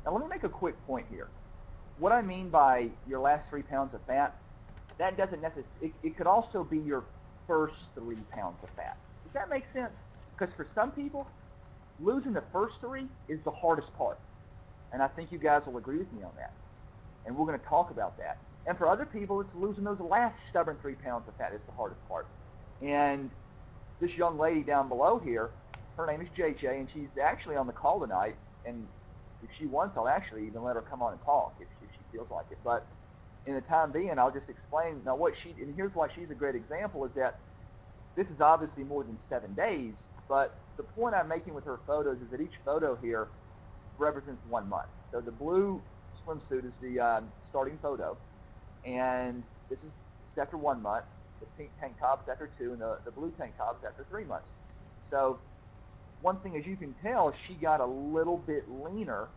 Now let me make a quick point here. What I mean by your last 3 pounds of fat, that doesn't necessarily, it could also be your first 3 pounds of fat. Does that make sense? Because for some people, losing the first three is the hardest part. And I think you guys will agree with me on that. And we're going to talk about that. And for other people, it's losing those last stubborn 3 pounds of fat is the hardest part. And this young lady down below here, her name is JJ, and she's actually on the call tonight. And if she wants, I'll actually even let her come on and talk if she feels like it. But in the time being, I'll just explain now what she, and here's why she's a great example, is that this is obviously more than 7 days, but the point I'm making with her photos is that each photo here represents 1 month. So the blue swimsuit is the starting photo, and this is after 1 month. The pink tank top is after 2, and the blue tank top is after 3 months. So one thing, as you can tell, she got a little bit leaner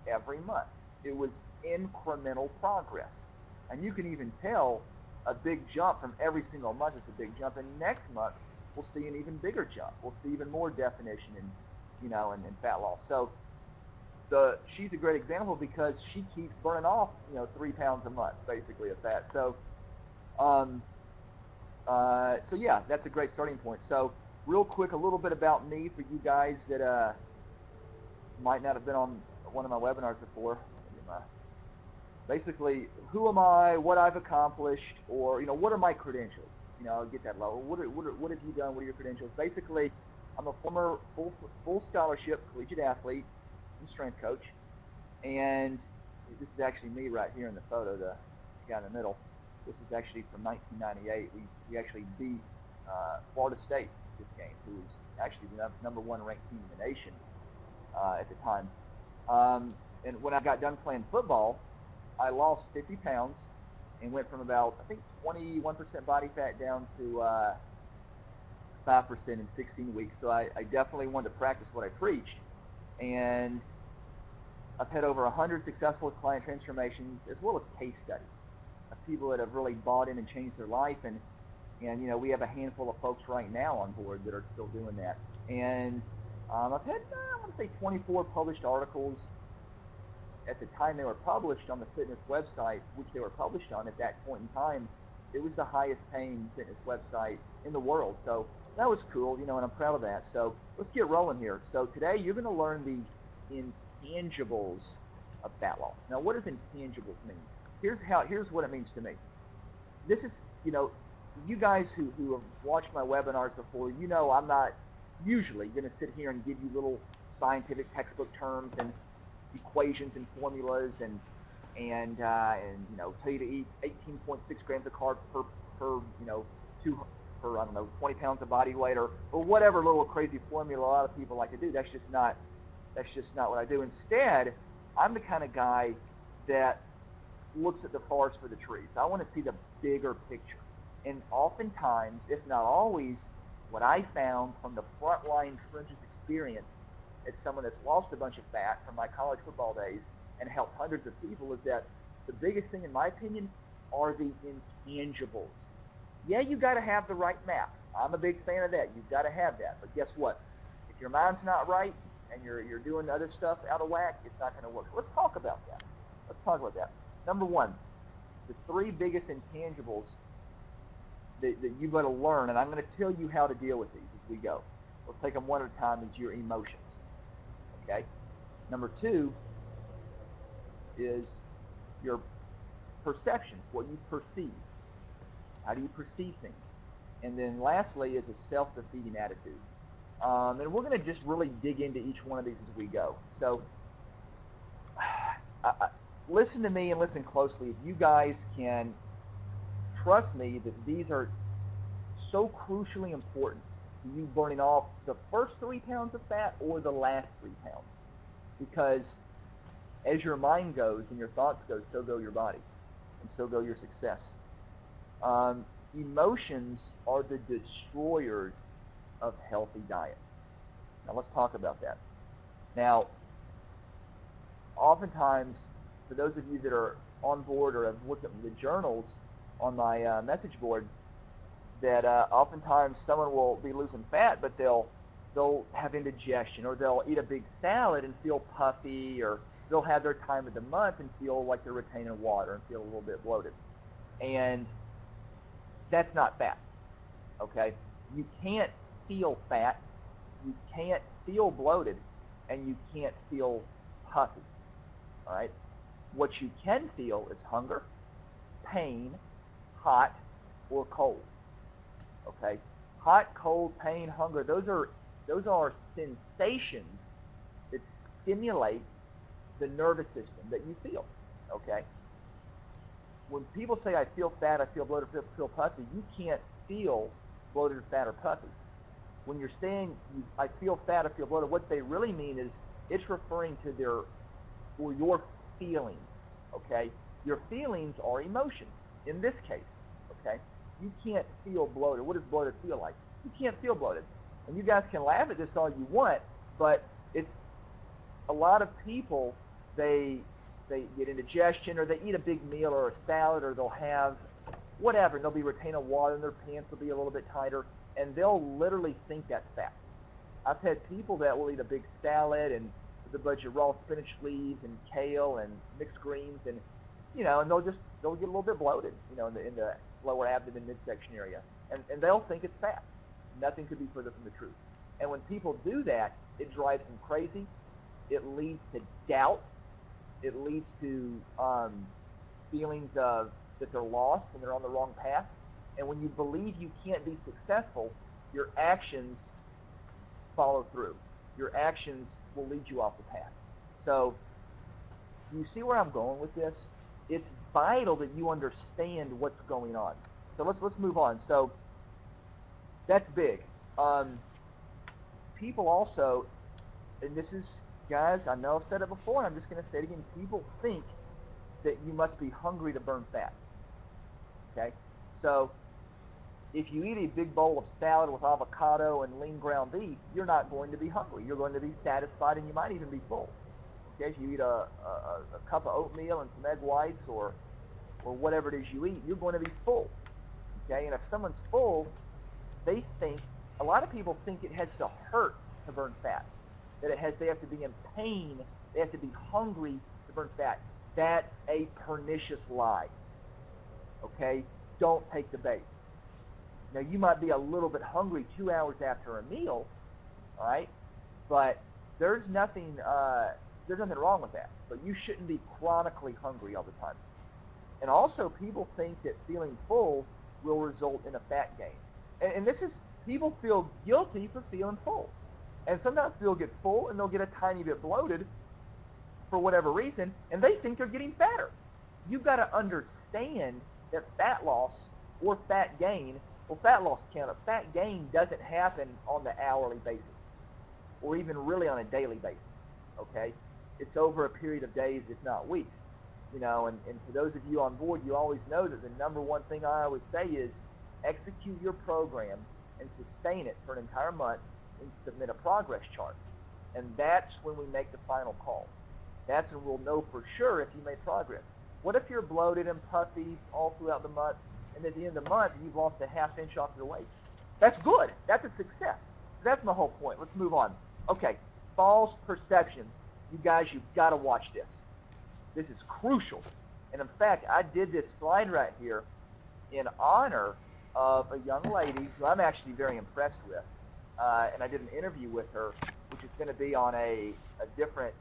every month. It was incremental progress. And you can even tell a big jump from every single month is a big jump. And next month, we'll see an even bigger jump. We'll see even more definition in fat loss. So she's a great example because she keeps burning off, 3 pounds a month, basically, of fat. So yeah, that's a great starting point. So real quick, a little bit about me for you guys that might not have been on one of my webinars before. Basically, who am I, what I've accomplished, or what are my credentials? Get that level. What have you done? What are your credentials? Basically, I'm a former full scholarship collegiate athlete and strength coach, and this is actually me right here in the photo, the guy in the middle. This is actually from 1998. We actually beat Florida State this game, who was actually the #1 ranked team in the nation at the time. And when I got done playing football, I lost 50 pounds and went from about, I think, 21% body fat down to 5% in 16 weeks. So I definitely wanted to practice what I preached. And I've had over 100 successful client transformations, as well as case studies of people that have really bought in and changed their life. And we have a handful of folks right now on board that are still doing that. And I've had, I want to say, 24 published articles. At the time they were published on the fitness website, which they were published on at that point in time, it was the highest paying fitness website in the world. So that was cool, and I'm proud of that. So let's get rolling here. So today you're going to learn the intangibles of fat loss. Now, what does intangibles mean? Here's what it means to me. This is, you guys who have watched my webinars before, I'm not usually going to sit here and give you little scientific textbook terms and equations and formulas and tell you to eat 18.6 grams of carbs per 20 pounds of body weight or whatever little crazy formula a lot of people like to do. That's just not what I do. Instead, I'm the kind of guy that looks at the forest for the trees. I want to see the bigger picture. And oftentimes, if not always, what I found from the frontline trenches experience as someone that's lost a bunch of fat from my college football days and helped hundreds of people is that the biggest thing, in my opinion, are the intangibles. Yeah, you got to have the right map. I'm a big fan of that. You've got to have that. But guess what? If your mind's not right and you're doing other stuff out of whack, it's not going to work. Let's talk about that. Number one, the 3 biggest intangibles that you've got to learn, and I'm going to tell you how to deal with these as we go. Let's take them one at a time, is your emotions. Okay? Number 2 is your perceptions, what you perceive. How do you perceive things? And then lastly is a self-defeating attitude. And we're going to just really dig into each one of these as we go. So listen to me and listen closely. If you guys can trust me that these are so crucially important to you burning off the first 3 pounds of fat or the last 3 pounds. Because as your mind goes and your thoughts go, so go your body. And so go your success. Emotions are the destroyers of healthy diets. Now let's talk about that. Now, oftentimes, for those of you that are on board or have looked at the journals on my message board, that oftentimes someone will be losing fat, but they'll have indigestion, or they'll eat a big salad and feel puffy, or they'll have their time of the month and feel like they're retaining water and feel a little bit bloated. And that's not fat, okay? You can't feel fat, you can't feel bloated, and you can't feel puffy, all right? What you can feel is hunger, pain, hot, or cold, okay? Hot, cold, pain, hunger, those are sensations that stimulate the nervous system that you feel, okay? When people say, I feel fat, I feel bloated, I feel puffy, you can't feel bloated, fat, or puffy. When you're saying, I feel fat, I feel bloated, what they really mean is it's referring to your feelings, okay? Your feelings are emotions, in this case, okay? You can't feel bloated. What does bloated feel like? You can't feel bloated. And you guys can laugh at this all you want, but it's a lot of people, they get indigestion, or they eat a big meal or a salad, or they'll have whatever, and they'll be retaining water, and their pants will be a little bit tighter, and they'll literally think that's fat. I've had people that will eat a big salad and with a bunch of raw spinach leaves and kale and mixed greens, and and they'll get a little bit bloated, in the lower abdomen midsection area, and they'll think it's fat. Nothing could be further from the truth. And when people do that, it drives them crazy. It leads to doubt. It leads to feelings of that they're lost and they're on the wrong path. And when you believe you can't be successful, your actions follow through. Your actions will lead you off the path. So you see where I'm going with this? It's vital that you understand what's going on. So let's move on. So that's big. People also, and this is, guys, I know I've said it before, and I'm just going to say it again. People think that you must be hungry to burn fat. Okay? So if you eat a big bowl of salad with avocado and lean ground beef, you're not going to be hungry. You're going to be satisfied, and you might even be full. Okay? If you eat a cup of oatmeal and some egg whites or whatever it is you eat, you're going to be full. Okay? And if someone's full, they think, a lot of people think it has to hurt to burn fat. That they have to be in pain, they have to be hungry to burn fat. That's a pernicious lie. Okay? Don't take the bait. Now, you might be a little bit hungry 2 hours after a meal, all right? But there's nothing wrong with that. But you shouldn't be chronically hungry all the time. And also, people think that feeling full will result in a fat gain. And this is, people feel guilty for feeling full. And sometimes people get full and they'll get a tiny bit bloated for whatever reason, and they think they're getting fatter. You've got to understand that fat loss or fat gain, well, fat loss count, fat gain doesn't happen on the hourly basis or even really on a daily basis, okay? It's over a period of days, if not weeks. And for those of you on board, you always know that the number one thing I always say is execute your program and sustain it for an entire month and submit a progress chart. And that's when we make the final call. That's when we'll know for sure if you made progress. What if you're bloated and puffy all throughout the month, and at the end of the month, you've lost a ½ inch off your weight? That's good. That's a success. That's my whole point. Let's move on. Okay, false perceptions. You guys, you've got to watch this. This is crucial. And in fact, I did this slide right here in honor of a young lady who I'm actually very impressed with. And I did an interview with her, which is going to be on a different,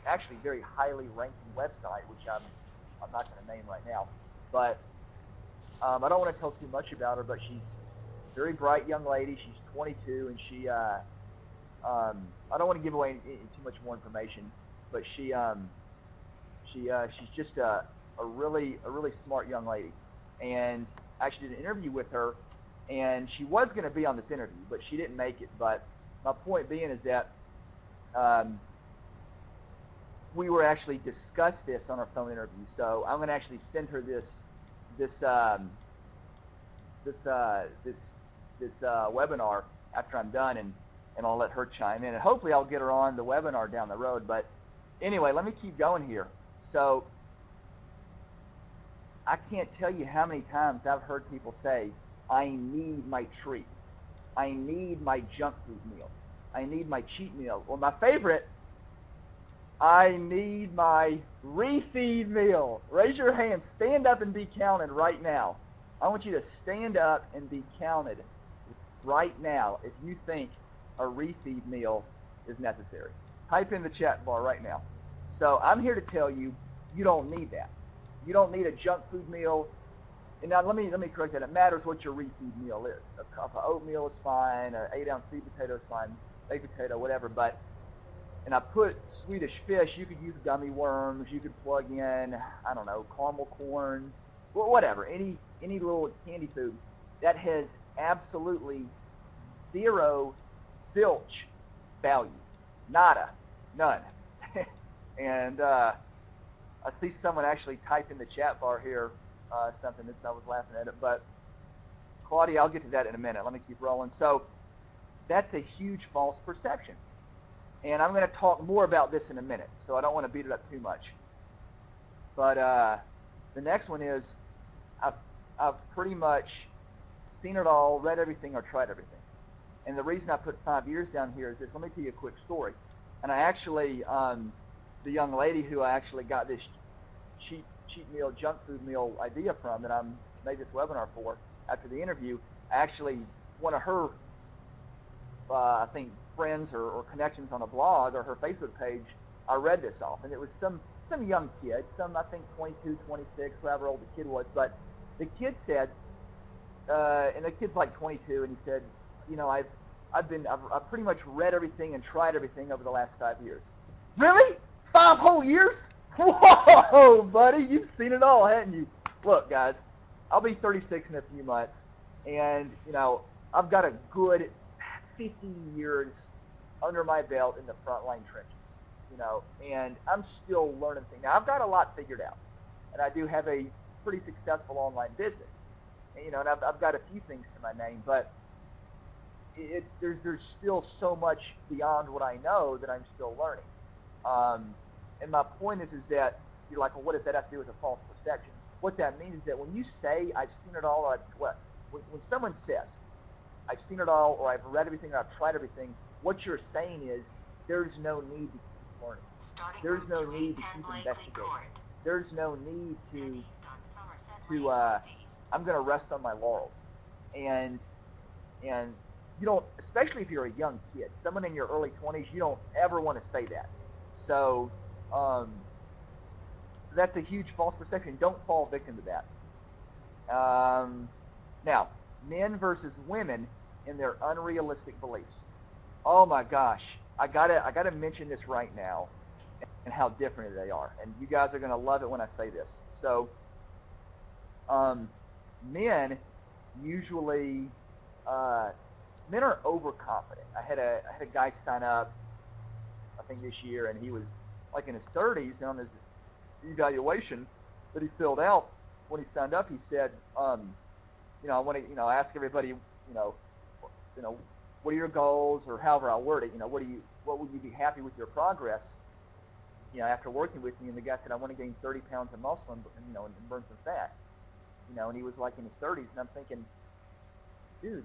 actually very highly ranking website, which I'm not going to name right now. But I don't want to tell too much about her, but she's a very bright young lady. She's 22, and she, I don't want to give away too much more information, but she's just a really smart young lady. And I actually did an interview with her, and she was going to be on this interview, but she didn't make it. But my point being is that we were actually discussed this on our phone interview. So I'm going to actually send her this webinar after I'm done, and I'll let her chime in, and hopefully I'll get her on the webinar down the road. But anyway, let me keep going here. So I can't tell you how many times I've heard people say, I need my treat. I need my junk food meal. I need my cheat meal. Well, my favorite I need my refeed meal. Raise your hand. Stand up and be counted right now. I want you to stand up and be counted right now if you think a refeed meal is necessary. Type in the chat bar right now. So I'm here to tell you, you don't need that. You don't need a junk food meal. And now let me correct that. It matters what your refeed meal is. A cup of oatmeal is fine. An 8-ounce sweet potato is fine. Baked potato, whatever. But and I put Swedish fish. You could use gummy worms. You could plug in, I don't know, caramel corn, whatever. Any little candy food that has absolutely zero zilch value, nada, none. And I see someone actually type in the chat bar here something that I was laughing at it. But Claudia, I'll get to that in a minute. Let me keep rolling. So that's a huge false perception. And I'm going to talk more about this in a minute, so I don't want to beat it up too much. But the next one is I've pretty much seen it all, read everything, or tried everything. And the reason I put 5 years down here is this. Let me tell you a quick story. And I actually, the young lady who I actually got this cheap meal, junk food meal idea from that I made this webinar for after the interview, actually one of her, I think, friends or connections on a blog or her Facebook page, I read this off. And it was some young kid, I think 22, 26, however old the kid was. But the kid said, and the kid's like 22, and he said, you know, I've pretty much read everything and tried everything over the last 5 years. Really? 5 whole years? Whoa, buddy, you've seen it all, haven't you? Look, guys, I'll be 36 in a few months, and, you know, I've got a good 50 years under my belt in the frontline trenches, you know, and I'm still learning things. Now, I've got a lot figured out, and I do have a pretty successful online business, and, you know, and I've got a few things to my name, but there's still so much beyond what I know that I'm still learning. And my point is that you're like, well, what does that have to do with a false perception? What that means is that when you say I've seen it all, or when someone says I've seen it all, or I've read everything, or I've tried everything, what you're saying is there's no need to keep learning. There's no need to keep investigating. There's no need to I'm going to rest on my laurels. And you don't, especially if you're a young kid, someone in your early 20s, you don't ever want to say that. So that's a huge false perception. Don't fall victim to that. Now, men versus women in their unrealistic beliefs. Oh my gosh, I gotta mention this right now, and how different they are. And you guys are gonna love it when I say this. So, men usually, men are overconfident. I had a guy sign up, I think this year, and he was like in his 30s, and on his evaluation that he filled out when he signed up, he said, you know, I want to, you know, ask everybody, you know, what are your goals, or however I word it, you know, what would you be happy with your progress, you know, after working with me? And the guy said, I want to gain 30 pounds of muscle and, you know, and burn some fat, you know, and he was like in his 30s, and I'm thinking, dude,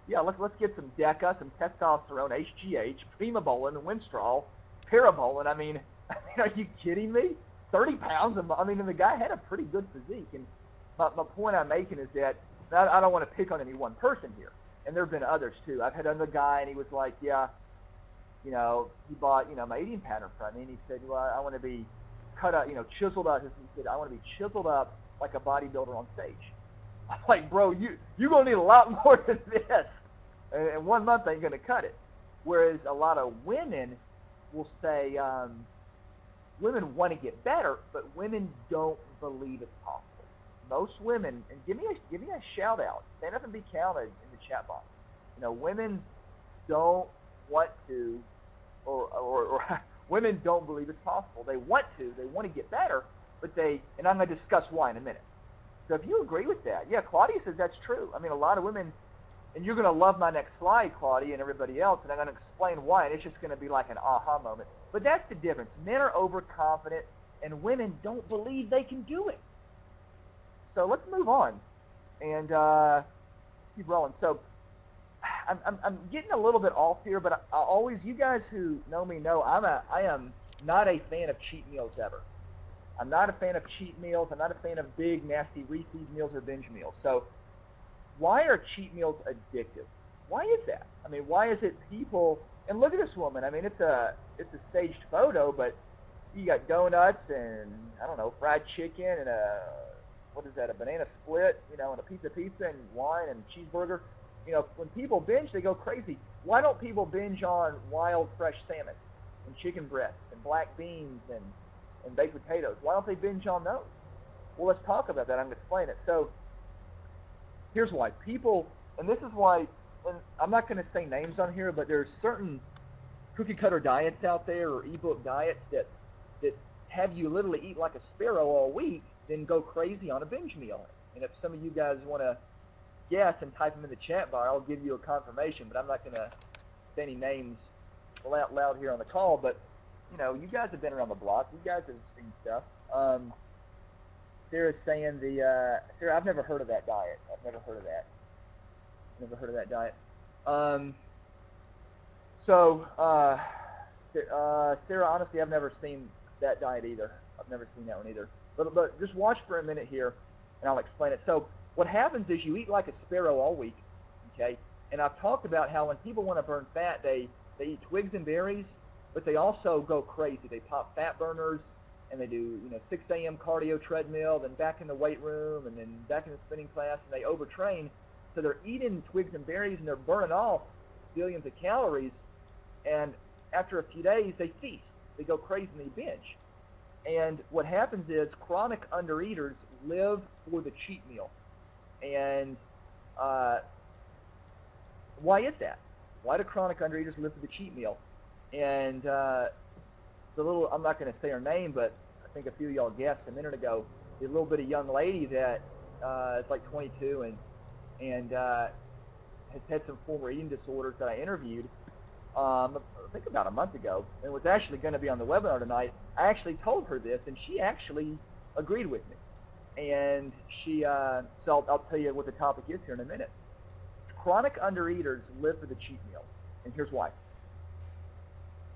yeah, let's get some DECA, some testosterone, HGH, Primobolan, Winstrol, Parabolan. I mean, are you kidding me? 30 pounds of, I mean, and the guy had a pretty good physique. And my point I'm making is that I don't want to pick on any one person here. And there have been others too. I've had another guy, and he was like, yeah, you know, he bought, you know, my eating pattern from me, and he said, well, I want to be cut up, you know, chiseled up. He said, I want to be chiseled up like a bodybuilder on stage. I'm like, bro, you're going to need a lot more than this. And 1 month ain't going to cut it. Whereas a lot of women will say, women want to get better, but women don't believe it's possible. Most women, and give me a shout out, stand up and be counted in the chat box. You know, women don't want to, or women don't believe it's possible. They want to get better, but and I'm going to discuss why in a minute. So if you agree with that, yeah, Claudia says that's true. I mean, a lot of women, and you're going to love my next slide, Claudia, and everybody else, and I'm going to explain why, and it's just going to be like an aha moment. But that's the difference. Men are overconfident, and women don't believe they can do it. So let's move on and keep rolling. So I'm getting a little bit off here, but I always, you guys who know me know I am not a fan of cheat meals ever. I'm not a fan of cheat meals. I'm not a fan of big, nasty refeed meals or binge meals. So why are cheat meals addictive? Why is that? I mean, why is it people, and look at this woman. I mean, it's a staged photo, but you got donuts and, I don't know, fried chicken and what is that, a banana split, you know, and a piece of pizza and wine and cheeseburger. You know, when people binge, they go crazy. Why don't people binge on wild, fresh salmon and chicken breasts and black beans and baked potatoes? Why don't they binge on those? Well, let's talk about that. I'm going to explain it. So here's why. People, and this is why, and I'm not going to say names on here, but there's certain cookie cutter diets out there or ebook diets that have you literally eat like a sparrow all week, then go crazy on a binge meal. And if some of you guys want to guess and type them in the chat bar, I'll give you a confirmation, but I'm not going to say any names out loud here on the call. But, you know, you guys have been around the block. You guys have seen stuff. Sarah's saying Sarah, I've never heard of that diet. I've never heard of that. Never heard of that diet. Sarah, honestly, I've never seen that diet either. I've never seen that one either. But just watch for a minute here, and I'll explain it. So what happens is you eat like a sparrow all week, okay? And I've talked about how when people want to burn fat, they eat twigs and berries, but they also go crazy. They pop fat burners, and they do, you know, 6 a.m. cardio treadmill, then back in the weight room, and then back in the spinning class, and they overtrain. So they're eating twigs and berries, and they're burning off billions of calories, and after a few days, they feast. They go crazy and they binge. And what happens is chronic undereaters live for the cheat meal. And why is that? Why do chronic undereaters live for the cheat meal? And I'm not going to say her name, but I think a few of y'all guessed a minute ago, the little bitty young lady that is like 22 and has had some former eating disorders that I interviewed, I think about a month ago, and was actually going to be on the webinar tonight. I actually told her this, and she actually agreed with me. And so I'll tell you what the topic is here in a minute. Chronic undereaters live for the cheat meal, and here's why.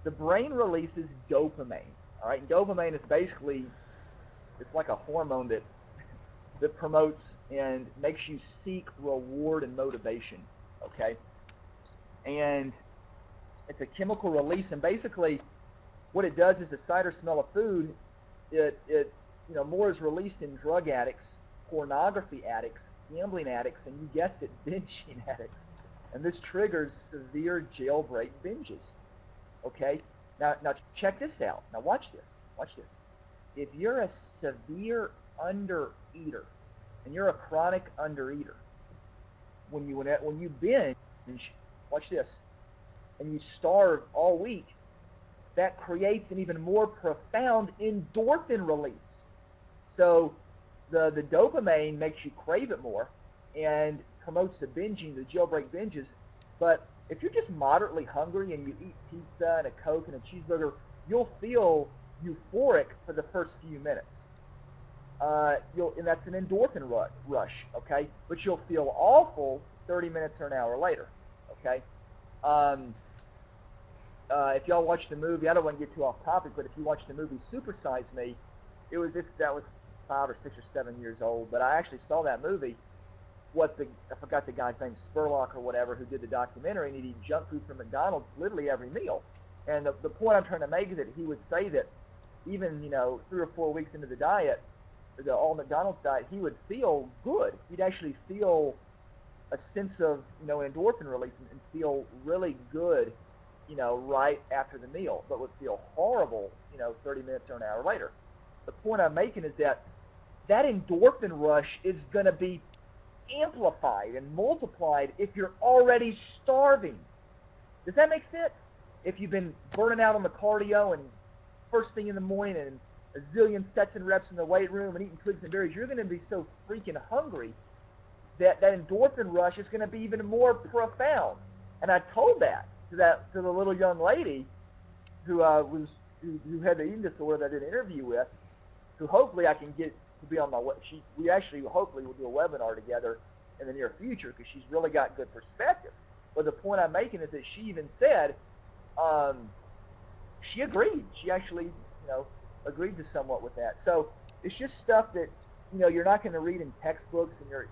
The brain releases dopamine, all right? And dopamine is basically, it's like a hormone that promotes and makes you seek reward and motivation, okay? And it's a chemical release, and basically what it does is the sight or smell of food, more is released in drug addicts, pornography addicts, gambling addicts, and you guessed it, binging addicts. And this triggers severe jailbreak binges. Okay? Now check this out. Now watch this. Watch this. If you're a severe undereater, and you're a chronic undereater, when you binge, watch this, and you starve all week, that creates an even more profound endorphin release. So the dopamine makes you crave it more and promotes the binging, the jailbreak binges. But if you're just moderately hungry and you eat pizza and a Coke and a cheeseburger, you'll feel euphoric for the first few minutes. And that's an endorphin rush, okay? But you'll feel awful 30 minutes or an hour later, okay? If y'all watched the movie, I don't want to get too off topic, but if you watched the movie Super Size Me, that was 5 or 6 or 7 years old, but I actually saw that movie. I forgot the guy's name, Spurlock or whatever, who did the documentary, and he'd eat junk food from McDonald's literally every meal. And the point I'm trying to make is that he would say that even 3 or 4 weeks into the diet, the all McDonald's diet, he would feel good. He'd actually feel a sense of endorphin release and feel really good, right after the meal, but would feel horrible 30 minutes or an hour later. The point I'm making is that endorphin rush is going to be amplified and multiplied if you're already starving. Does that make sense? If you've been burning out on the cardio and first thing in the morning and a zillion sets and reps in the weight room and eating twigs and berries, you're going to be so freaking hungry that endorphin rush is going to be even more profound. And I told that to the little young lady who had the eating disorder that I did an interview with, who hopefully I can get to be on my way. We actually hopefully will do a webinar together in the near future because she's really got good perspective. But the point I'm making is that she even said she agreed. She actually, agreed to somewhat with that. So it's just stuff that, you're not going to read in textbooks, and you're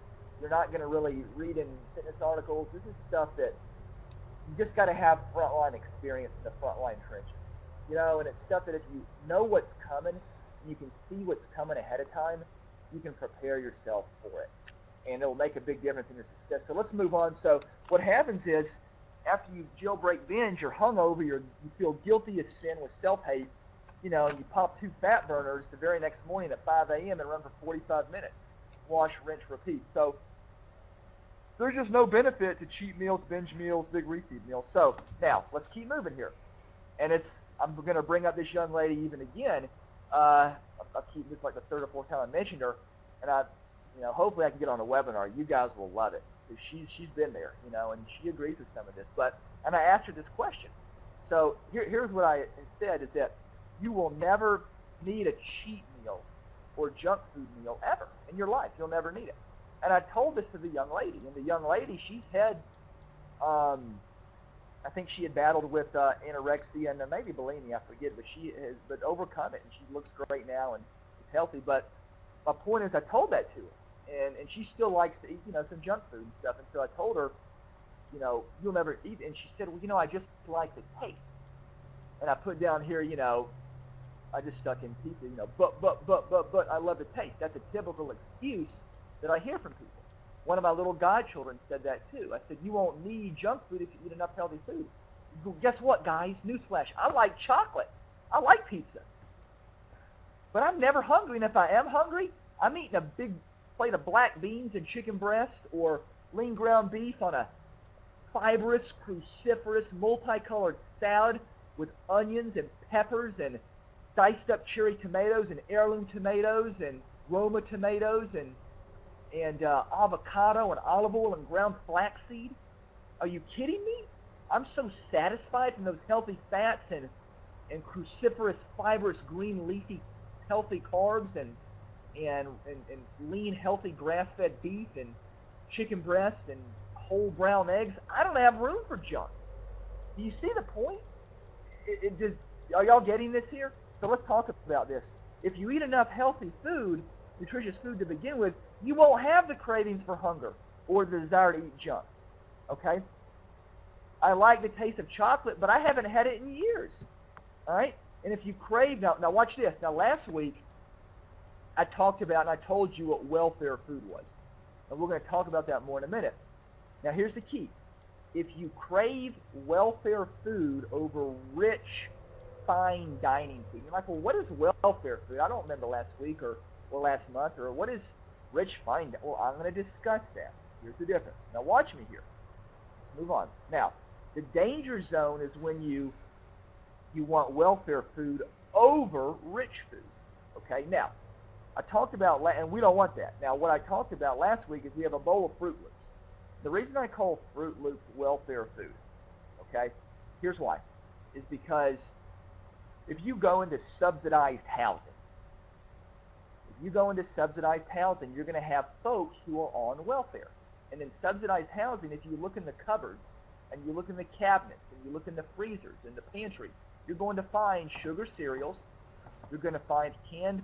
not going to really read in fitness articles. This is stuff that you just got to have frontline experience in the frontline trenches. And it's stuff that if you know what's coming, and you can see what's coming ahead of time, you can prepare yourself for it. And it'll make a big difference in your success. So let's move on. So what happens is, after you jailbreak binge, you're hungover, you feel guilty as sin with self-hate, and you pop 2 fat burners the very next morning at 5 a.m. and run for 45 minutes. Wash, rinse, repeat. So there's just no benefit to cheat meals, binge meals, big refeed meals. So now let's keep moving here. And I'm going to bring up this young lady even again. I'll keep this like the 3rd or 4th time I mentioned her, and hopefully I can get on a webinar. You guys will love it. She's been there, and she agrees with some of this. And I asked her this question. So here's what I said, is that you will never need a cheat meal or junk food meal ever in your life. You'll never need it. And I told this to the young lady. And the young lady, she's had, I think she had battled with anorexia and maybe bulimia, I forget, but she has overcome it, and she looks great now and is healthy. But my point is, I told that to her. And she still likes to eat, some junk food and stuff. And so I told her, you'll never eat. And she said, well, I just like the taste. And I put down here, I just stuck in pizza, but I love the taste. That's a typical excuse that I hear from people. One of my little godchildren said that too. I said, you won't need junk food if you eat enough healthy food. Guess what, guys? Newsflash. I like chocolate. I like pizza. But I'm never hungry. And if I am hungry, I'm eating a big plate of black beans and chicken breast or lean ground beef on a fibrous, cruciferous, multicolored salad with onions and peppers and diced up cherry tomatoes and heirloom tomatoes and Roma tomatoes and avocado and olive oil and ground flaxseed. Are you kidding me? I'm so satisfied from those healthy fats and cruciferous, fibrous, green, leafy, healthy carbs and lean, healthy, grass-fed beef and chicken breast and whole brown eggs. I don't have room for junk. Do you see the point? Are y'all getting this here? So let's talk about this. If you eat enough healthy food, nutritious food to begin with, you won't have the cravings for hunger or the desire to eat junk. Okay? I like the taste of chocolate, but I haven't had it in years. All right? And if you crave, now watch this. Now last week, I talked about and I told you what welfare food was. And we're going to talk about that more in a minute. Now here's the key. If you crave welfare food over rich, fine dining food, you're like, well, what is welfare food? I don't remember last week or last month, or what is rich, fine? Well, I'm going to discuss that. Here's the difference. Now watch me here. Let's move on. Now, the danger zone is when you want welfare food over rich food. Okay? Now, I talked about, and we don't want that. Now, what I talked about last week is we have a bowl of Fruit Loops. The reason I call Fruit Loops welfare food, okay, here's why, is because if you go into subsidized housing, you're going to have folks who are on welfare. And in subsidized housing, if you look in the cupboards, and you look in the cabinets, and you look in the freezers, and the pantry, you're going to find sugar cereals, you're going to find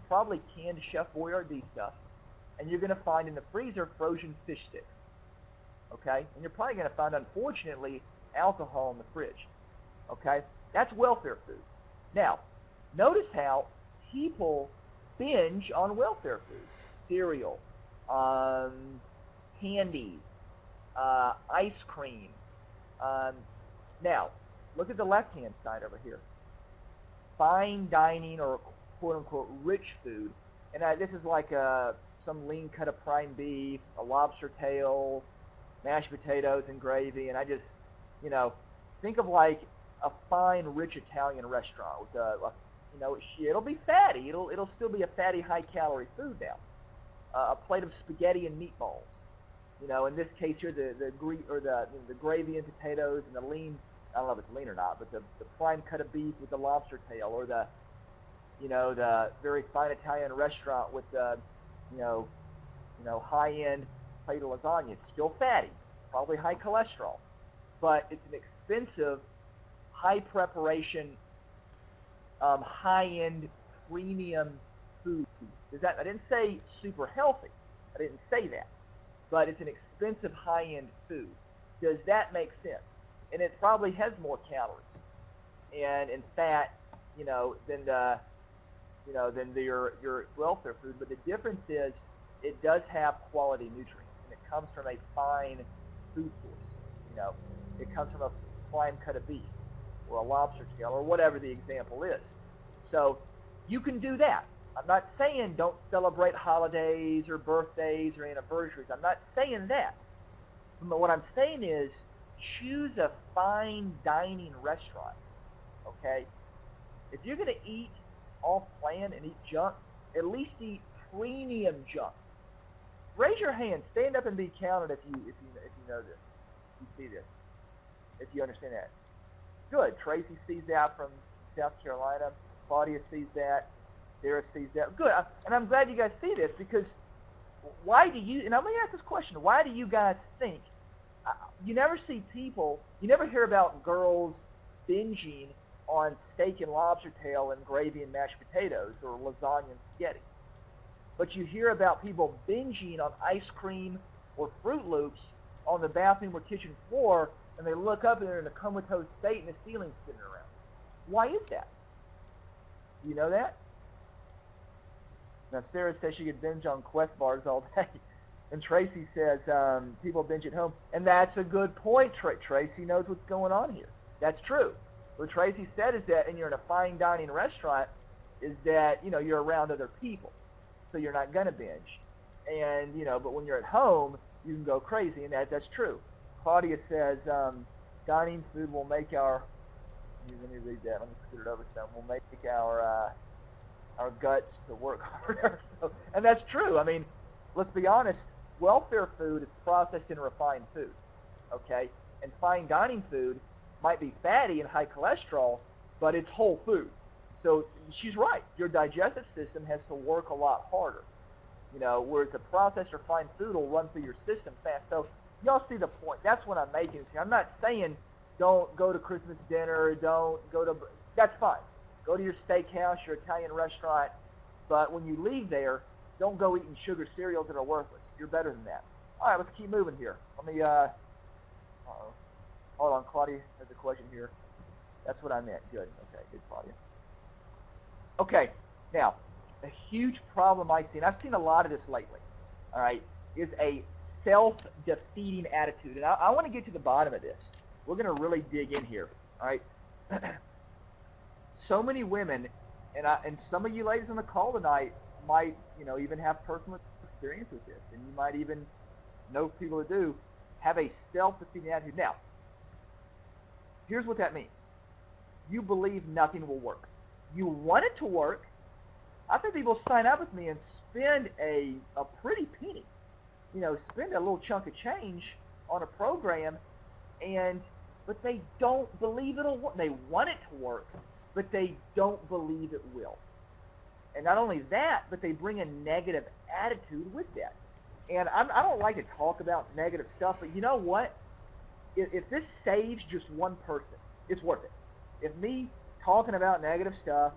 probably canned Chef Boyardee stuff, and you're going to find in the freezer frozen fish sticks. Okay? And you're probably going to find, unfortunately, alcohol in the fridge. Okay? That's welfare food. Now, notice how people binge on welfare food. Cereal, candies, ice cream. Now, look at the left-hand side over here. Fine dining or quote-unquote rich food. And this is like some lean cut of prime beef, a lobster tail, mashed potatoes and gravy. And I just, think of like a fine, rich Italian restaurant with it'll be fatty. It'll still be a fatty, high-calorie food now. A plate of spaghetti and meatballs. In this case here, the gravy and potatoes and the lean. I don't know if it's lean or not, but the prime cut of beef with the lobster tail, or the very fine Italian restaurant with the high-end plate of lasagna. It's still fatty, probably high cholesterol, but it's an expensive, high preparation high-end premium food. I didn't say super healthy. I didn't say that. But it's an expensive high-end food. Does that make sense? And it probably has more calories and fat, than your welfare food. But the difference is it does have quality nutrients, and it comes from a fine food source. It comes from a prime cut of beef or a lobster tail or whatever the example is. So you can do that. I'm not saying don't celebrate holidays or birthdays or anniversaries. I'm not saying that. But what I'm saying is choose a fine dining restaurant, okay? If you're going to eat off plan and eat junk, at least eat premium junk. Raise your hand. Stand up and be counted if you know this. If you see this. If you understand that. Good. Tracy sees that from South Carolina. Claudia sees that. Sarah sees that. Good. And I'm glad you guys see this, because why do you, and I'm going to ask this question, why do you guys think, you never see people, you never hear about girls binging on steak and lobster tail and gravy and mashed potatoes or lasagna and spaghetti. But you hear about people binging on ice cream or Fruit Loops on the bathroom or kitchen floor, and they look up and they're in a comatose state and the ceiling's spinning around. Why is that? Do you know that? Now, Sarah says she could binge on Quest bars all day. And Tracy says people binge at home. And that's a good point. Tracy knows what's going on here. That's true. What Tracy said is that, and you're in a fine dining restaurant, is that, you're around other people. So you're not going to binge. And, but when you're at home, you can go crazy. And that's true. Claudia says dining food will make our, let me read that. Let me scoot it over some. Will make our guts to work harder. And that's true. I mean, let's be honest. Welfare food is processed and refined food, okay? And fine dining food might be fatty and high cholesterol, but it's whole food. So she's right. Your digestive system has to work a lot harder, whereas the processed or refined food will run through your system fast. So y'all see the point. That's what I'm making. I'm not saying don't go to Christmas dinner, don't go to, that's fine. Go to your steakhouse, your Italian restaurant, but when you leave there, don't go eating sugar cereals that are worthless. You're better than that. All right, let's keep moving here. Let me, hold on, Claudia has a question here. That's what I meant. Good. Okay, good, Claudia. Okay, now, a huge problem I see, and I've seen a lot of this lately, all right, is a self-defeating attitude. And I want to get to the bottom of this. We're going to really dig in here, all right? So many women, and some of you ladies on the call tonight might, even have personal experience with this, and you might even know people that do, have a self-defeating attitude. Now, here's what that means. You believe nothing will work. You want it to work. I've had people sign up with me and spend a pretty penny, spend a little chunk of change on a program, but they don't believe it'll work. They want it to work, but they don't believe it will. And not only that, but they bring a negative attitude with that. And I don't like to talk about negative stuff, but you know what? If this saves just one person, it's worth it. If me talking about negative stuff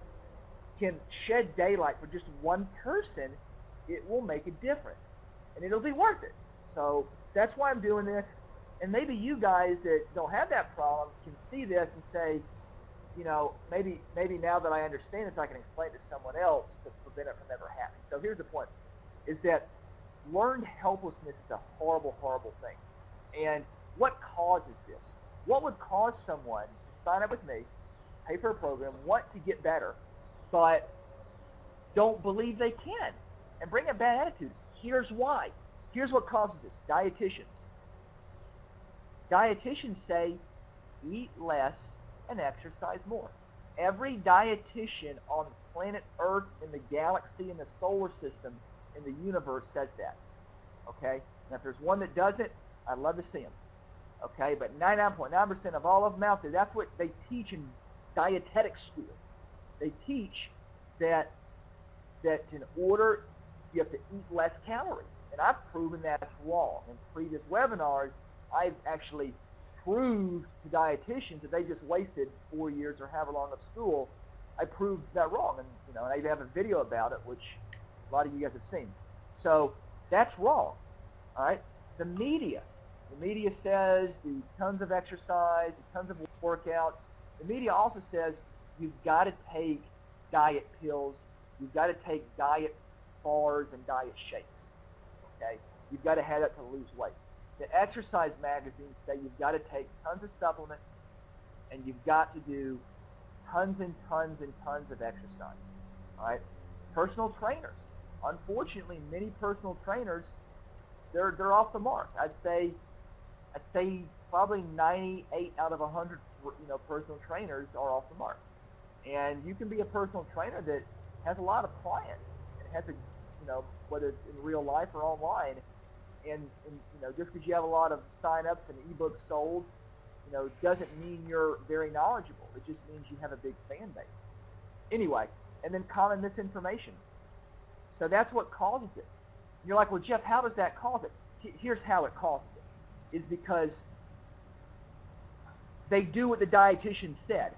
can shed daylight for just one person, it will make a difference. And it'll be worth it. So that's why I'm doing this. And maybe you guys that don't have that problem can see this and say, maybe now that I understand this, I can explain it to someone else to prevent it from ever happening. So here's the point, is that learned helplessness is a horrible, horrible thing. And what causes this? What would cause someone to sign up with me, pay for a program, want to get better, but don't believe they can and bring a bad attitude? Here's why. Here's what causes this. Dietitians. Dietitians say, eat less and exercise more. Every dietitian on planet Earth, in the galaxy, in the solar system, in the universe says that. Okay? Now, if there's one that doesn't, I'd love to see them. Okay? But 99.9% of all of them out there, that's what they teach in dietetic school. They teach that in order, you have to eat less calories. And I've proven that's wrong. In previous webinars, I've actually proved to dietitians that they just wasted 4 years or however long of school I proved that wrong, and and I even have a video about it, which a lot of you guys have seen. So that's wrong. All right. The media says do tons of exercise, do tons of workouts. The media also says you've got to take diet pills, you've got to take diet bars and diet shakes. Okay, you've got to have that to lose weight. The exercise magazines say you've got to take tons of supplements, and you've got to do tons and tons and tons of exercise. All right, personal trainers. Unfortunately, many personal trainers, they're off the mark. I'd say probably 98 out of 100 personal trainers are off the mark. And you can be a personal trainer that has a lot of clients and has a whether it's in real life or online, and just because you have a lot of sign-ups and ebooks sold, doesn't mean you're very knowledgeable. It just means you have a big fan base. Anyway, and then common misinformation. So that's what causes it. You're like, well, Jeff, how does that cause it? Here's how it causes it. Is because they do what the dietitian said.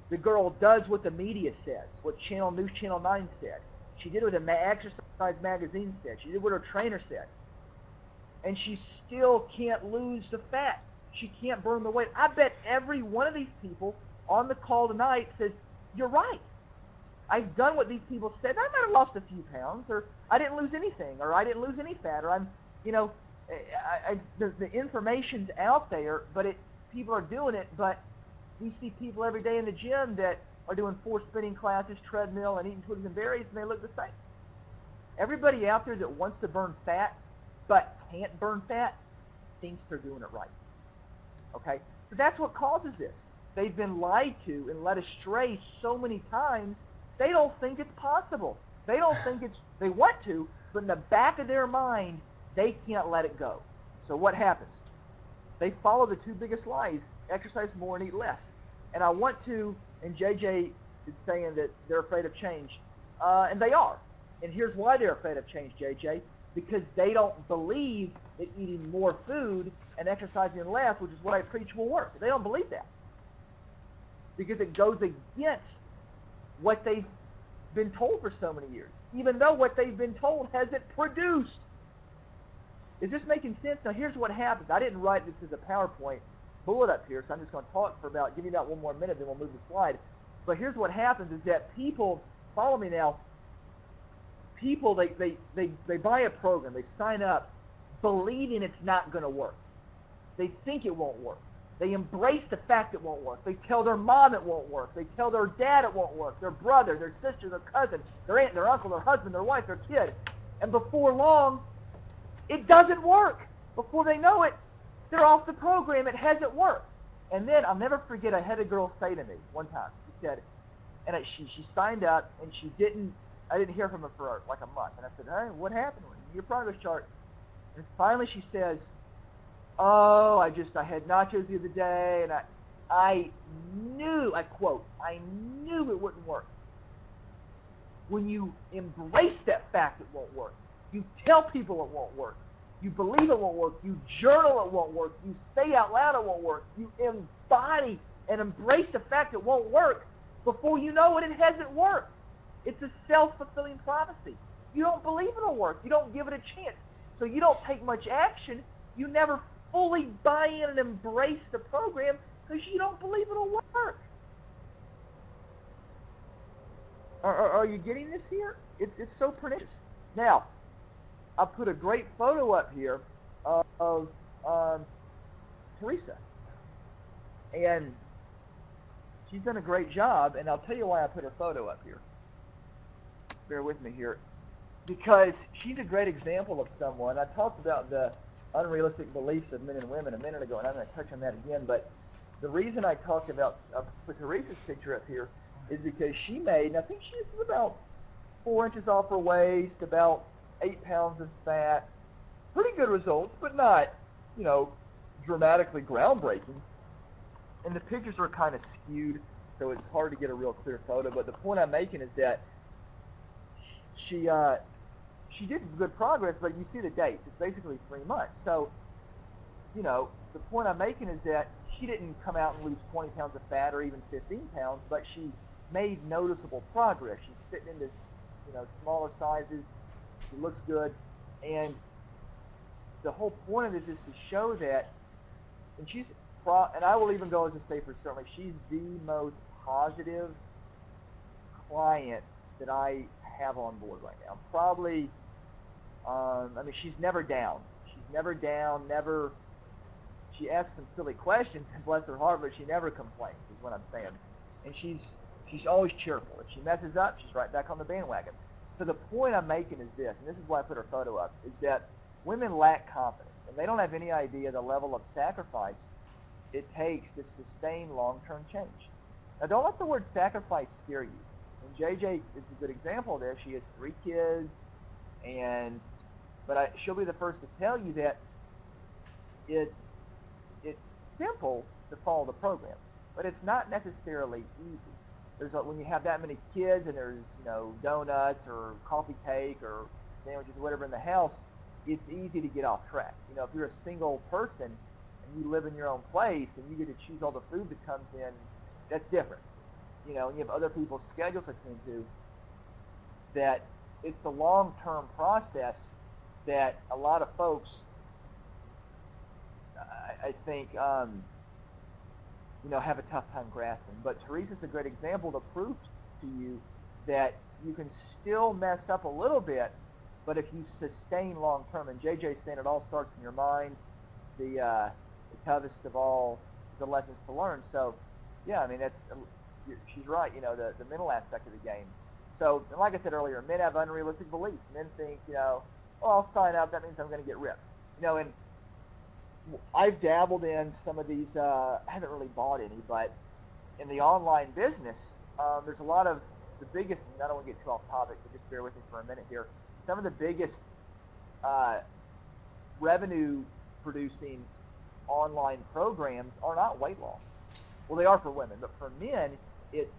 The girl does what the media says, what News Channel 9 said. She did what the exercise magazine said. She did what her trainer said. And she still can't lose the fat. She can't burn the weight. I bet every one of these people on the call tonight says, you're right. I've done what these people said. I might have lost a few pounds, or I didn't lose anything, or I didn't lose any fat, or the information's out there, but people are doing it. But we see people every day in the gym that are doing 4 spinning classes, treadmill, and eating twigs and berries, and they look the same. Everybody out there that wants to burn fat but can't burn fat thinks they're doing it right. Okay? So that's what causes this. They've been lied to and led astray so many times, they don't think it's possible. They don't think they want to, but in the back of their mind, they can't let it go. So what happens? They follow the 2 biggest lies: exercise more and eat less. And I want to, and JJ is saying that they're afraid of change, and they are. And here's why they're afraid of change, JJ, because they don't believe that eating more food and exercising less, which is what I preach, will work. They don't believe that, because it goes against what they've been told for so many years, even though what they've been told hasn't produced. Is this making sense? Now here's what happens. I didn't write this as a PowerPoint bullet up here, so I'm just going to talk for give me about 1 more minute, then we'll move the slide. But here's what happens is that people, follow me now, people, they buy a program, they sign up believing it's not going to work. They think it won't work. They embrace the fact it won't work. They tell their mom it won't work. They tell their dad it won't work, their brother, their sister, their cousin, their aunt, their uncle, their husband, their wife, their kid. And before long, it doesn't work. Before they know it, they're off the program. It hasn't worked. And then, I'll never forget, I had a girl say to me one time, she said, and she signed up, and I didn't hear from her for like a month. And I said, hey, what happened? Your progress chart. And finally she says, oh, I had nachos the other day, and I knew, I quote, I knew it wouldn't work. When you embrace that fact it won't work, you tell people it won't work, you believe it won't work, you journal it won't work, you say out loud it won't work, you embody and embrace the fact it won't work, before you know it, it hasn't worked. It's a self-fulfilling prophecy. You don't believe it'll work. You don't give it a chance. So you don't take much action. You never fully buy in and embrace the program because you don't believe it'll work. Are you getting this here? It's so pernicious. Now, I put a great photo up here of Teresa. And she's done a great job, and I'll tell you why I put her photo up here. Bear with me here. Because she's a great example of someone. I talked about the unrealistic beliefs of men and women a minute ago, and I'm going to touch on that again. But the reason I talked about, put Teresa's picture up here, is because she made, and I think she's about 4 inches off her waist, about 8 pounds of fat. Pretty good results, but not, dramatically groundbreaking. And the pictures are kind of skewed, so it's hard to get a real clear photo. But the point I'm making is that she did good progress, but you see the dates. It's basically 3 months. So, the point I'm making is that she didn't come out and lose 20 pounds of fat or even 15 pounds, but she made noticeable progress. She's fitting into, smaller sizes. She looks good, and the whole point of it is to show that, and and I will even go as to say for certainly, she's the most positive client that I have on board right now. Probably, she's never down. She's never down, never. She asks some silly questions, and bless her heart, but she never complains, is what I'm saying. And she's always cheerful. If she messes up, she's right back on the bandwagon. So the point I'm making is this, and this is why I put her photo up, is that women lack confidence, and they don't have any idea the level of sacrifice it takes to sustain long-term change. Now, don't let the word sacrifice scare you. And JJ is a good example of this. She has 3 kids, but she'll be the first to tell you that it's simple to follow the program, but it's not necessarily easy. When you have that many kids and there's donuts or coffee cake or sandwiches or whatever in the house, it's easy to get off track. If you're a single person and you live in your own place and you get to choose all the food that comes in, that's different. And you have other people's schedules to attend to. That it's the long-term process that a lot of folks, I think, have a tough time grasping. But Teresa's a great example to prove to you that you can still mess up a little bit, but if you sustain long term, and JJ's saying it all starts in your mind, the toughest of all the lessons to learn. So, yeah, she's right. The mental aspect of the game. So, and like I said earlier, men have unrealistic beliefs. Men think, I'll sign up. That means I'm going to get ripped. And I've dabbled in some of these. I haven't really bought any, but in the online business, there's a lot of the biggest. I don't want to get too off topic, but just bear with me for a minute here. Some of the biggest revenue-producing online programs are not weight loss. Well, they are for women, but for men, it's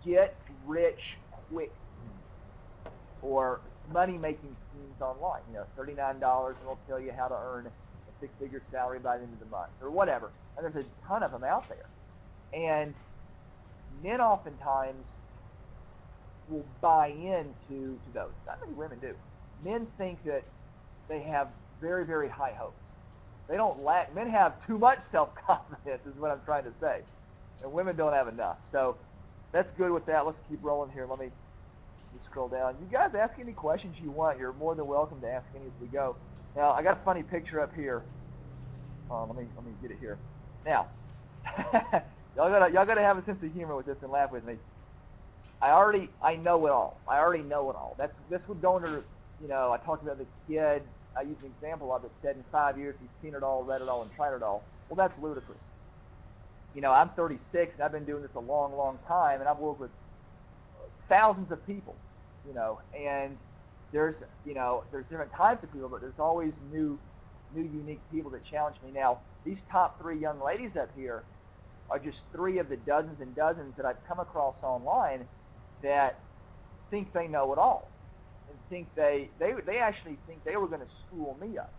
get rich quick schemes or money-making schemes online. $39, and it'll tell you how to earn a 6-figure salary by the end of the month, or whatever. And there's a ton of them out there. And men oftentimes will buy into those. Not many women do. Men think that they have very, very high hopes. They don't lack. Men have too much self-confidence, is what I'm trying to say. And women don't have enough. So that's good with that. Let's keep rolling here. Let me just scroll down. You guys ask any questions you want. You're more than welcome to ask any as we go. Now, I got a funny picture up here. Let me get it here. Now, y'all gotta have a sense of humor with this and laugh with me. I know it all. I already know it all. This would go under, I talked about the kid. I used an example of it. Said in 5 years he's seen it all, read it all, and tried it all. Well, that's ludicrous. I'm 36 and I've been doing this a long, long time, and I've worked with thousands of people. And there's different types of people, but there's always new, unique people that challenge me. Now, these top 3 young ladies up here are just 3 of the dozens and dozens that I've come across online that think they know it all, and think they actually think they were going to school me up.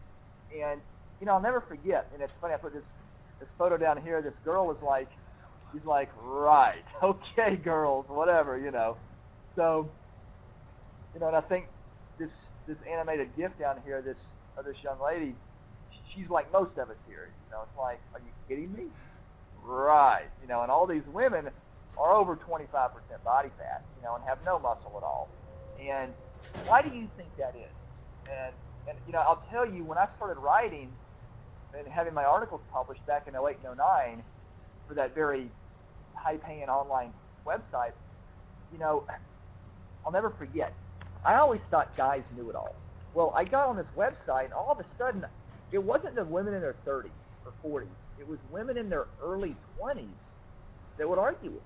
And I'll never forget. And it's funny, I put this photo down here. This girl is like, she's like, right, okay, girls, whatever, So, and I think this animated GIF down here, this young lady, she's like most of us here. It's like, are you kidding me? Right. And all these women are over 25% body fat, and have no muscle at all. And why do you think that is? And I'll tell you, when I started writing and having my articles published back in 2008 and 2009 for that very high-paying online website, I'll never forget. I always thought guys knew it all. Well, I got on this website, and all of a sudden, it wasn't the women in their 30s or 40s. It was women in their early 20s that would argue with me.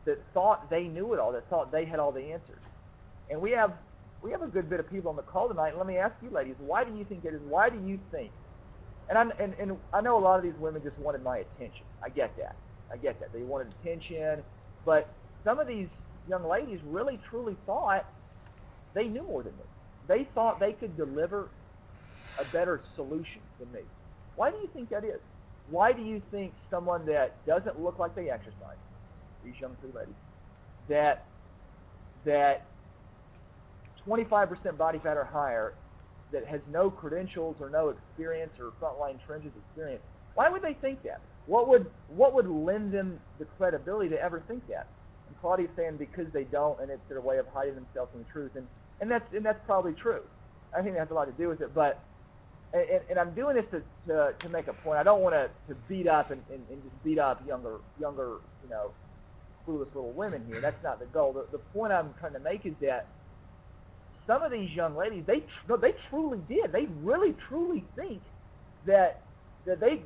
That thought they knew it all. That thought they had all the answers. And we have a good bit of people on the call tonight. And let me ask you, ladies, why do you think it is? Why do you think? And I know a lot of these women just wanted my attention. I get that. They wanted attention, but some of these young ladies really truly thought they knew more than me. They thought they could deliver a better solution than me. Why do you think that is? why do you think someone that doesn't look like they exercise, these young pretty ladies, that 25% body fat or higher, that has no credentials or no experience or frontline trenches experience, why would they think that? What would lend them the credibility to ever think that? And Claudia's saying because they don't, and it's their way of hiding themselves from the truth, and that's probably true. I think that has a lot to do with it, but and I'm doing this to make a point. I don't want to beat up and just beat up younger clueless little women here. That's not the goal. The point I'm trying to make is that some of these young ladies, they truly did. They really truly think that they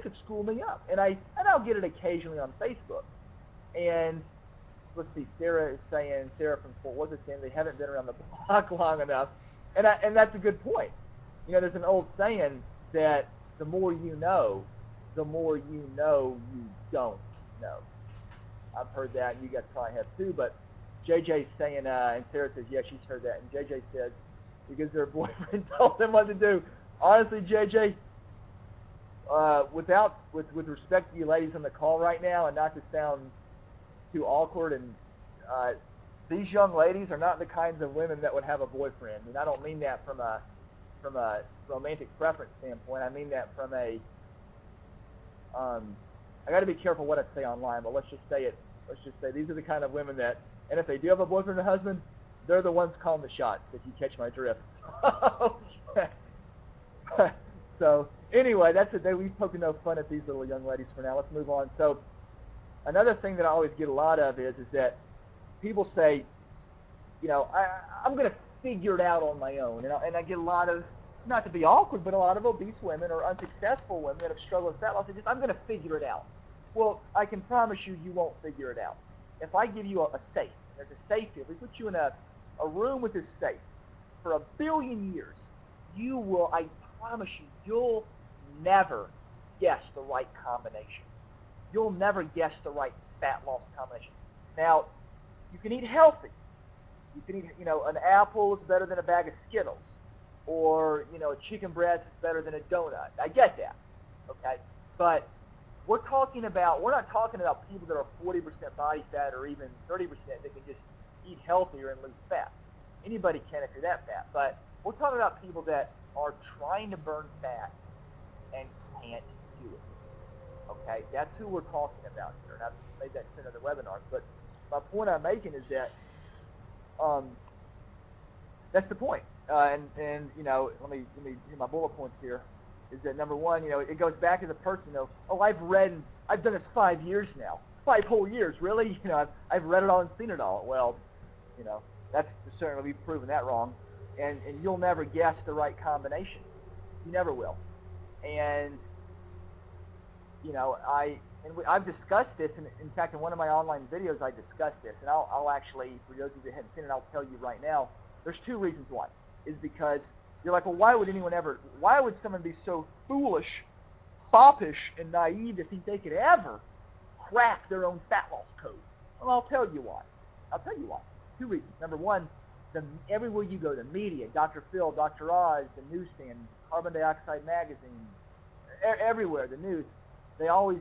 could school me up, and I'll get it occasionally on Facebook. And let's see, Sarah from Fort Worth is saying they haven't been around the block long enough, and that's a good point. There's an old saying that the more you know, the more you know you don't know. I've heard that, and you guys probably have too, but JJ's saying, and Sarah says, yeah, she's heard that, and JJ says, because their boyfriend told them what to do. Honestly, JJ, with respect to you ladies on the call right now, and not to sound too awkward, and these young ladies are not the kinds of women that would have a boyfriend, and I don't mean that from a romantic preference standpoint. I mean that from a I got to be careful what I say online, but let's just say these are the kind of women that, and if they do have a boyfriend or husband, they're the ones calling the shots, if you catch my drift. So anyway, that's it. We've poken no fun at these little young ladies for now. Let's move on. So another thing that I always get a lot of is that people say, I'm going to figure it out on my own. And I get a lot of, not to be awkward, but a lot of obese women or unsuccessful women that have struggled with fat loss. They just, I'm going to figure it out. Well, I can promise you, you won't figure it out. If I give you a safe, there's a safe here. If we put you in a room with this safe for 1 billion years, you will, I promise you, you'll never guess the right combination. You'll never guess the right fat loss combination. Now, you can eat healthy. You can eat, an apple is better than a bag of Skittles. Or, a chicken breast is better than a donut. I get that, okay? But we're not talking about people that are 40% body fat or even 30% that can just eat healthier and lose fat. Anybody can if you're that fat. But we're talking about people that are trying to burn fat and can't do it, okay? That's who we're talking about here. And I've made that in other webinars. But my point I'm making is that that's the point. Let me do my bullet points here. Is that number one? It goes back to the person. I've done this 5 years now, 5 whole years, really. I've read it all and seen it all. Well, that's certainly we've proven that wrong, and you'll never guess the right combination. You never will. And I've discussed this, and in fact, in one of my online videos, I discussed this, and I'll actually, for those of you that haven't seen it, I'll tell you right now. There's 2 reasons why. Is because you're like, well, why would someone be so foolish, foppish, and naive to think they could ever crack their own fat loss code? Well, I'll tell you why. 2 reasons. Number one, everywhere you go, the media, Dr. Phil, Dr. Oz, the newsstand, Carbon Dioxide Magazine, everywhere, the news, there's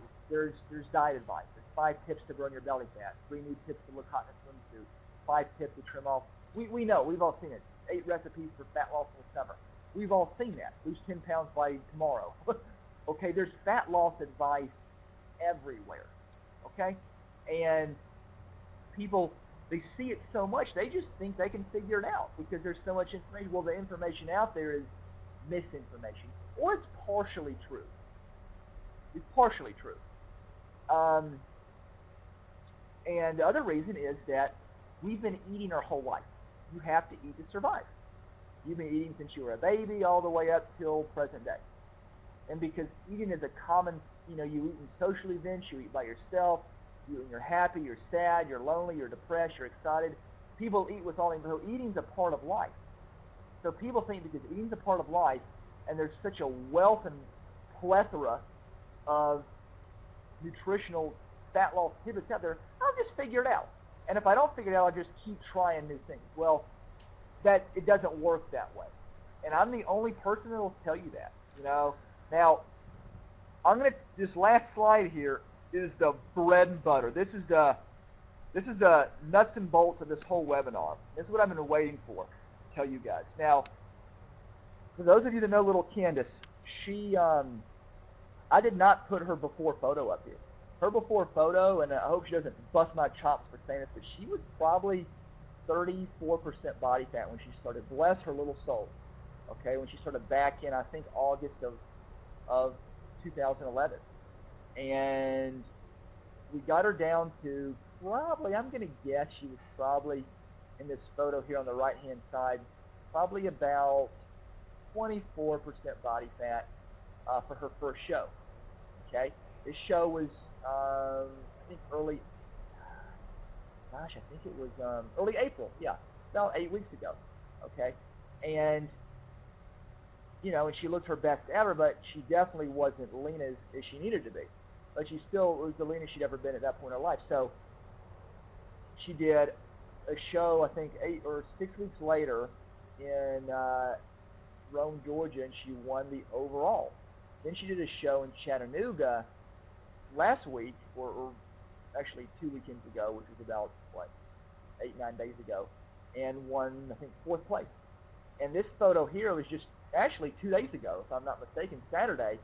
diet advice. There's 5 tips to burn your belly fat, 3 new tips to look hot in a swimsuit, 5 tips to trim off. We know, we've all seen it. 8 recipes for fat loss in the summer. We've all seen that. Lose 10 pounds by tomorrow. Okay, there's fat loss advice everywhere. Okay? And people, they see it so much, they just think they can figure it out because there's so much information. Well, the information out there is misinformation, or it's partially true. It's partially true. And the other reason is that we've been eating our whole life. You have to eat to survive. You've been eating since you were a baby all the way up till present day. And because eating is a common, you eat in social events, you eat by yourself, you're happy, you're sad, you're lonely, you're depressed, you're excited. People eat with all, so eating's a part of life. So people think because eating's a part of life, and there's such a wealth and plethora of nutritional fat loss tidbits out there, I'll just figure it out. And if I don't figure it out, I'll just keep trying new things. Well, it doesn't work that way. And I'm the only person that will tell you that. Now, I'm gonna this last slide here is the bread and butter. This is the nuts and bolts of this whole webinar. This is what I've been waiting for to tell you guys. Now, for those of you that know little Candace, I did not put her before photo up here. Her before photo, and I hope she doesn't bust my chops for saying this, but she was probably 34% body fat when she started. Bless her little soul. Okay, when she started back in, I think, August of 2011. And we got her down to probably, I'm going to guess she was probably, in this photo here on the right-hand side, probably about 24% body fat for her first show. Okay, this show was, I think, early April, yeah, about 8 weeks ago. Okay, and and she looked her best ever, but she definitely wasn't lean as she needed to be. But she still was the leanest she'd ever been at that point in her life. So she did a show, I think 8 or 6 weeks later in Rome, Georgia, and she won the overall. Then she did a show in Chattanooga last week, or actually 2 weekends ago, which was about, 8-9 days ago, and won, I think, 4th place. And this photo here was just actually 2 days ago, if I'm not mistaken, Saturday,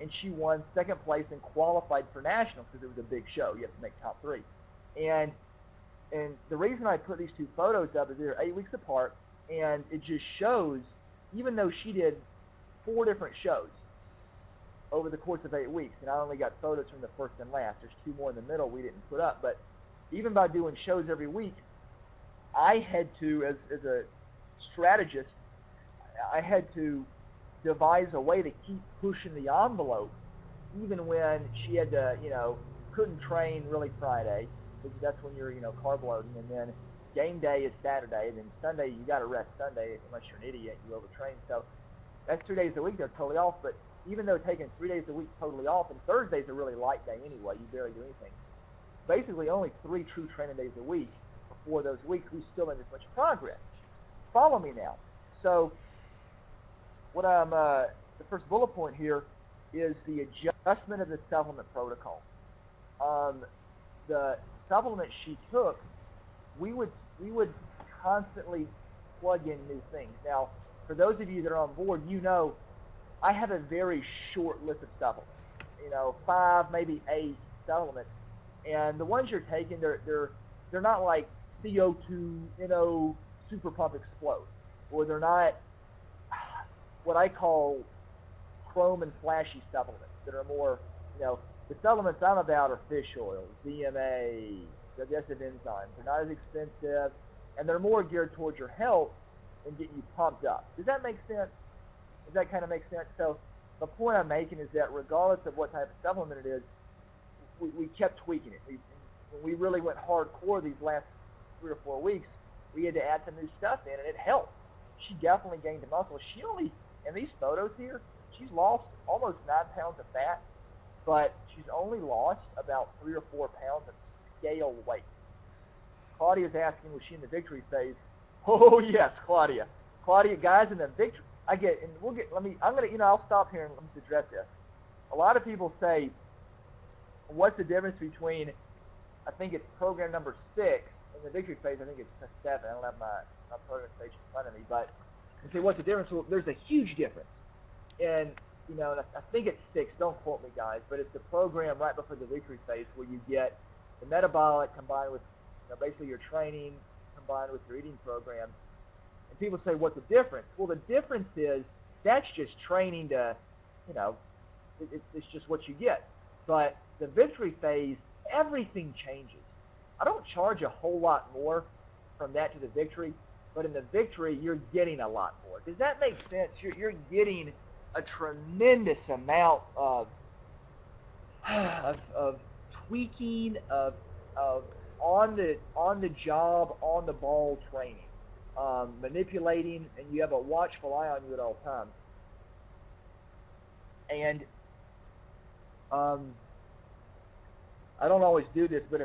and she won 2nd place and qualified for nationals because it was a big show. You have to make top 3. And the reason I put these 2 photos up is they're 8 weeks apart, and it just shows, even though she did 4 different shows over the course of 8 weeks, and I only got photos from the first and last. There's 2 more in the middle we didn't put up, but even by doing shows every week, I had to, as a strategist, I had to devise a way to keep pushing the envelope, even when she had to, couldn't train really Friday, because that's when you're, carb loading, and then game day is Saturday, and then Sunday you got to rest Sunday unless you're an idiot and you overtrain. So that's 2 days a week they're totally off. But even though taking 3 days a week totally off, and Thursday's a really light day anyway, you barely do anything. Basically only 3 true training days a week. For those weeks, we still made this much progress. Follow me now. So what I'm the first bullet point here is the adjustment of the supplement protocol. The supplement she took, we would constantly plug in new things. Now, for those of you that are on board, I have a very short list of supplements. 5, maybe 8 supplements, and the ones you're taking, they're not like CO2, Super Pump Explode, or they're not what I call chrome and flashy supplements that are more, the supplements I'm about are fish oil, ZMA, digestive enzymes. They're not as expensive, and they're more geared towards your health and getting you pumped up. Does that make sense? Does that kind of make sense? So the point I'm making is that regardless of what type of supplement it is, we kept tweaking it. When we really went hardcore these last 3 or 4 weeks, we had to add some new stuff in, and it helped. She definitely gained the muscle. She only, in these photos here, she's lost almost 9 pounds of fat, but she's only lost about 3 or 4 pounds of scale weight. Claudia's asking, was she in the victory phase? Oh yes, Claudia. Claudia, guys, in the victory, I'll stop here and let me address this. A lot of people say, what's the difference between, I think it's program number 6, in the victory phase, I think it's 7. I don't have my program page in front of me, but you say, what's the difference? Well, there's a huge difference. And, and I think it's 6, don't quote me, guys, but it's the program right before the victory phase where you get the metabolic combined with, basically your training combined with your eating program. And people say, what's the difference? Well, the difference is that's just training to, it's just what you get. But the victory phase, everything changes. I don't charge a whole lot more from that to the victory, but in the victory, you're getting a lot more. Does that make sense? You're getting a tremendous amount of tweaking, of on the job, on the ball training, manipulating, and you have a watchful eye on you at all times. And I don't always do this, but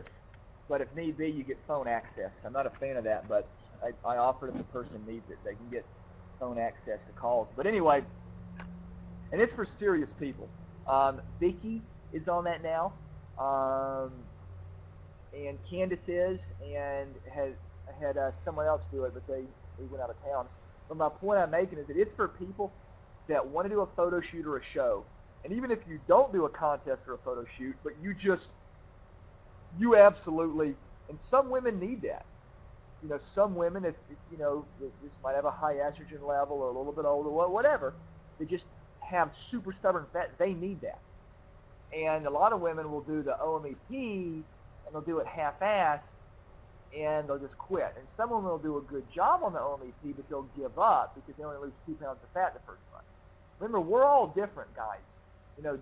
if need be, you get phone access. I'm not a fan of that, but I offer it if the person needs it. They can get phone access to calls. But anyway, and it's for serious people. Vicky is on that now, um, and Candace is, and had someone else do it, but they went out of town. But my point I'm making is that it's for people that want to do a photo shoot or a show, and even if you don't do a contest or a photo shoot, but you absolutely, and some women need that. Some women, if just might have a high estrogen level or a little bit older, whatever, they just have super stubborn fat. They need that. And a lot of women will do the OMEP, and they'll do it half-assed, and they'll just quit. And some women will do a good job on the OMEP, but they'll give up because they only lose 2 pounds of fat the first month. Remember, we're all different, guys.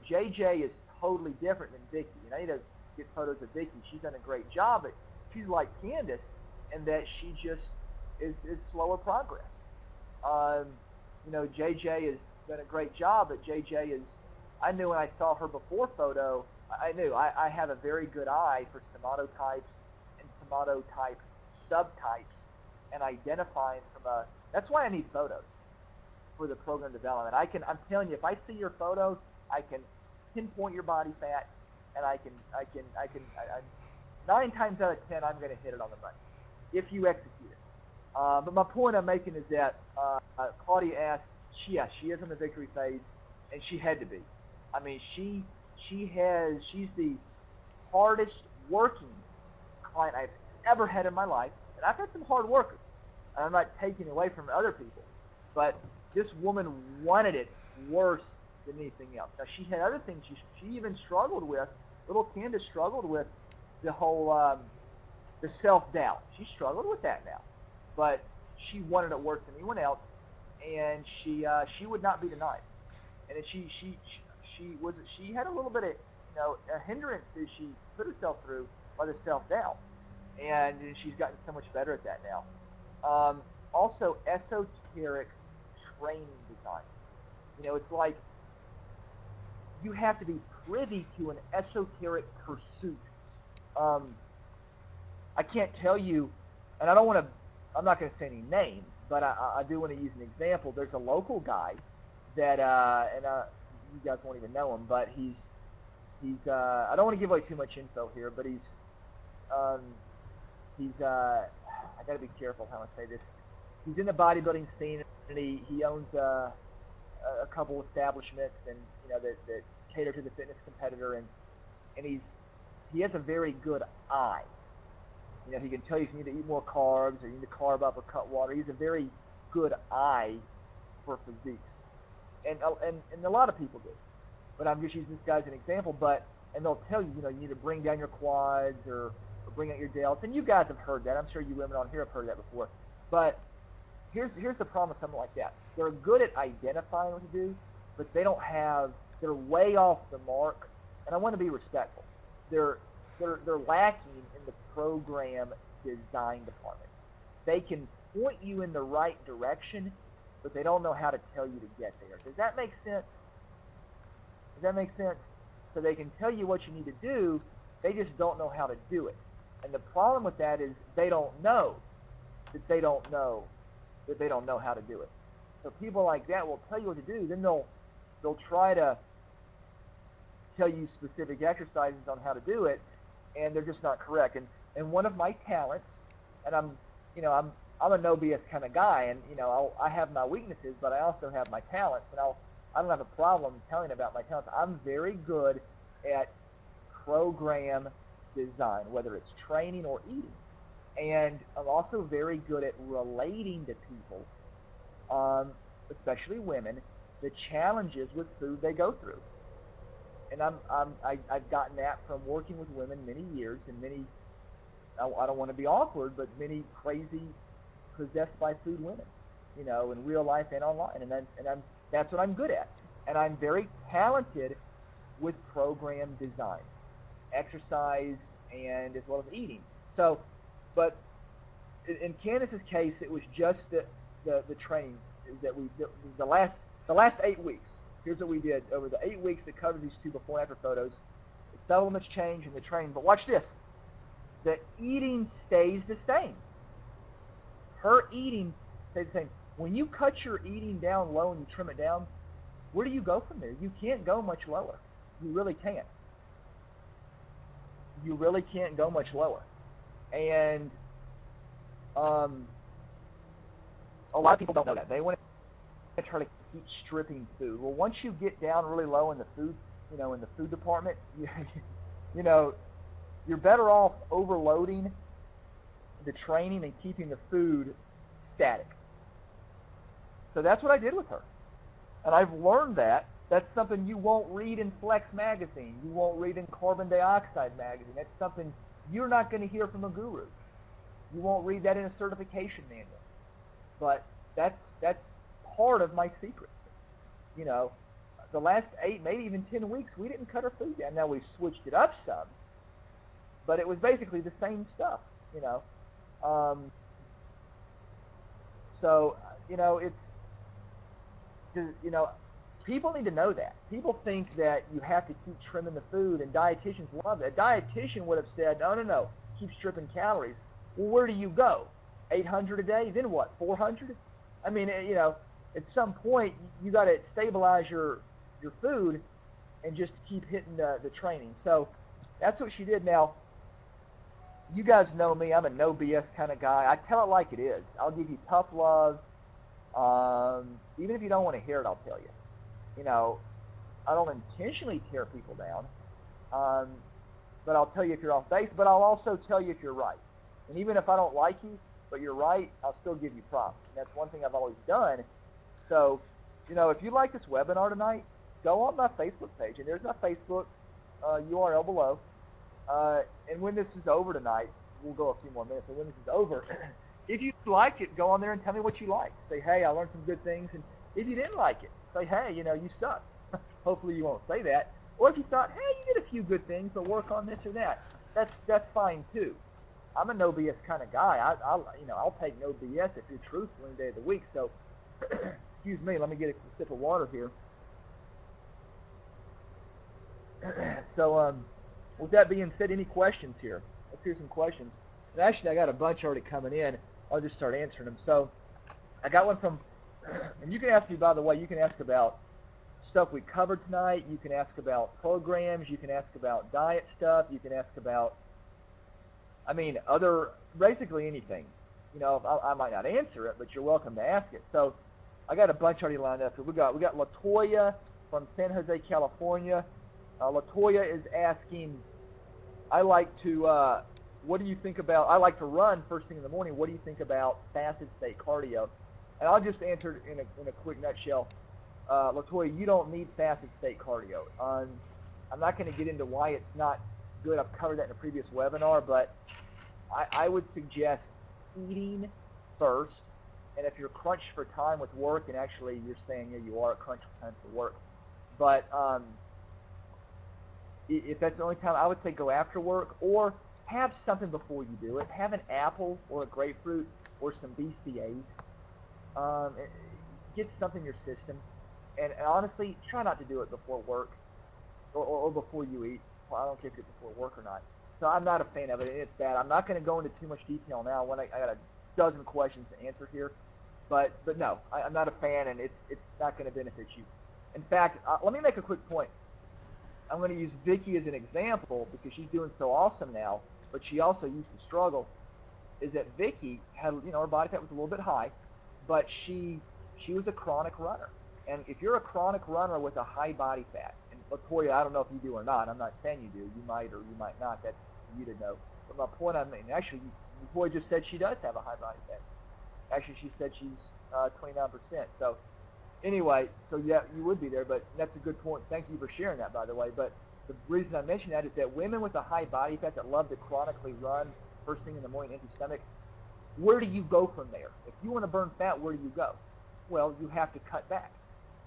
JJ is totally different than Vicky. And I need to get photos of Vicky. She's done a great job, but she's like Candace in that she just is slower progress. JJ has done a great job, but JJ is, I knew when I saw her before photo, I knew I have a very good eye for somatotypes and somatotype subtypes and identifying that's why I need photos for the program development. I'm telling you, if I see your photos, I can pinpoint your body fat, and I 9 times out of 10, I'm going to hit it on the money if you execute it. But my point I'm making is that Claudia asked, she is in the victory phase, and she had to be. I mean, she's the hardest working client I've ever had in my life, and I've had some hard workers, and I'm not taking away from other people, but this woman wanted it worse than anything else. Now, she had other things she even struggled with. Little Candace struggled with the whole the self-doubt. She struggled with that now, but she wanted it worse than anyone else, and she would not be denied. And she had a little bit of a hindrances she put herself through by the self-doubt, and she's gotten so much better at that now. Also, esoteric training design. It's like you have to be privy to an esoteric pursuit. I can't tell you, and I'm not going to say any names, but I do want to use an example. There's a local guy that, you guys won't even know him, but he's I don't want to give away too much info here, but I got to be careful how I say this. He's in the bodybuilding scene, and he owns a couple establishments, and that cater to the fitness competitor, and he has a very good eye. He can tell you if you need to eat more carbs, or you need to carb up or cut water. He has a very good eye for physiques, and a lot of people do. But I'm just using this guy as an example. And they'll tell you, you need to bring down your quads or bring out your delts. And you guys have heard that. I'm sure you women on here have heard that before. But here's the problem with something like that. They're good at identifying what to do, but they're way off the mark. And I want to be respectful. They're lacking in the program design department. They can point you in the right direction, but they don't know how to tell you to get there. Does that make sense? So they can tell you what you need to do, they just don't know how to do it. And the problem with that is they don't know that they don't know how to do it. So people like that will tell you what to do, then they'll try to tell you specific exercises on how to do it, and they're just not correct. And one of my talents, and I'm a no BS kind of guy, and I have my weaknesses, but I also have my talents, and I don't have a problem telling about my talents. I'm very good at program design, whether it's training or eating, and I'm also very good at relating to people, especially women, the challenges with food they go through. And I've gotten that from working with women many years, and many, I don't want to be awkward, but many crazy, possessed by food women, in real life and online. And that's what I'm good at. And I'm very talented with program design, exercise, and as well as eating. So, but in Candace's case, it was just the training that the last 8 weeks. Here's what we did over the 8 weeks that covered these 2 before and after photos. The supplements change and the training, but watch this. The eating stays the same. Her eating stays the same. When you cut your eating down low and you trim it down, where do you go from there? You can't go much lower. You really can't. You really can't go much lower. And um, a lot of people don't know that. They want to try to keep stripping food. Well, once you get down really low in the food, in the food department, you know, you're better off overloading the training and keeping the food static. So that's what I did with her. And I've learned that. That's something you won't read in Flex magazine. You won't read in Carbon Dioxide magazine. That's something you're not going to hear from a guru. You won't read that in a certification manual. But that's part of my secret. The last 8, maybe even 10 weeks, we didn't cut our food down. Now we switched it up some, but it was basically the same stuff. So it's people need to know that. People think that you have to keep trimming the food, and dietitians love it. A dietitian would have said, no, keep stripping calories. Well, where do you go? 800 a day? Then what? 400? I mean, at some point you got to stabilize your food and just keep hitting the training. So that's what she did. Now, you guys know me. I'm a no BS kind of guy. I tell it like it is. I'll give you tough love. Even if you don't want to hear it, I'll tell you. I don't intentionally tear people down, but I'll tell you if you're off base, but I'll also tell you if you're right. And even if I don't like you, but you're right, I'll still give you props. And that's one thing I've always done. So, if you like this webinar tonight, go on my Facebook page, and there's my Facebook URL below. And when this is over tonight, we'll go a few more minutes, but when this is over, if you liked it, go on there and tell me what you liked. Say, hey, I learned some good things. And if you didn't like it, say, hey, you suck. Hopefully you won't say that. Or if you thought, hey, you did a few good things, but work on this or that, that's fine too. I'm a no BS kind of guy. I'll take no BS if you're truthful any day of the week. So, excuse me, let me get a sip of water here. So, with that being said, any questions here? Let's hear some questions. And actually, I got a bunch already coming in. I'll just start answering them. So, I got one from, and you can ask me, by the way, you can ask about stuff we covered tonight. You can ask about programs. You can ask about diet stuff. You can ask about, basically anything. I might not answer it, but you're welcome to ask it. So, I got a bunch already lined up. We got Latoya from San Jose, California. Latoya is asking, I like to run first thing in the morning. What do you think about fasted state cardio? And I'll just answer it in a quick nutshell. Latoya, you don't need fasted state cardio. I'm not going to get into why it's not good. I've covered that in a previous webinar, but I would suggest eating first. And if you're crunched for time with work, and actually you're saying you are crunched for time for work, but if that's the only time, I would say go after work, or have something before you do it. Have an apple or a grapefruit or some BCAAs. Get something in your system. And honestly, try not to do it before work or before you eat. Well, I don't care if it's before work or not. So I'm not a fan of it, and it's bad. I'm not going to go into too much detail now when I got a dozen questions to answer here. But no, I'm not a fan, and it's not going to benefit you. In fact, let me make a quick point. I'm going to use Vicky as an example because she's doing so awesome now, but she also used to struggle. Is that Vicky had, her body fat was a little bit high, but she was a chronic runner. And if you're a chronic runner with a high body fat, and Latoya, I don't know if you do or not. I'm not saying you do. You might or you might not. That's for you to know. But my point actually, Latoya just said she does have a high body fat. Actually, she said she's 29%. So anyway, so yeah, you would be there, but that's a good point. Thank you for sharing that, by the way. But the reason I mention that is that women with a high body fat that love to chronically run first thing in the morning, empty stomach, where do you go from there? If you want to burn fat, where do you go? Well, you have to cut back.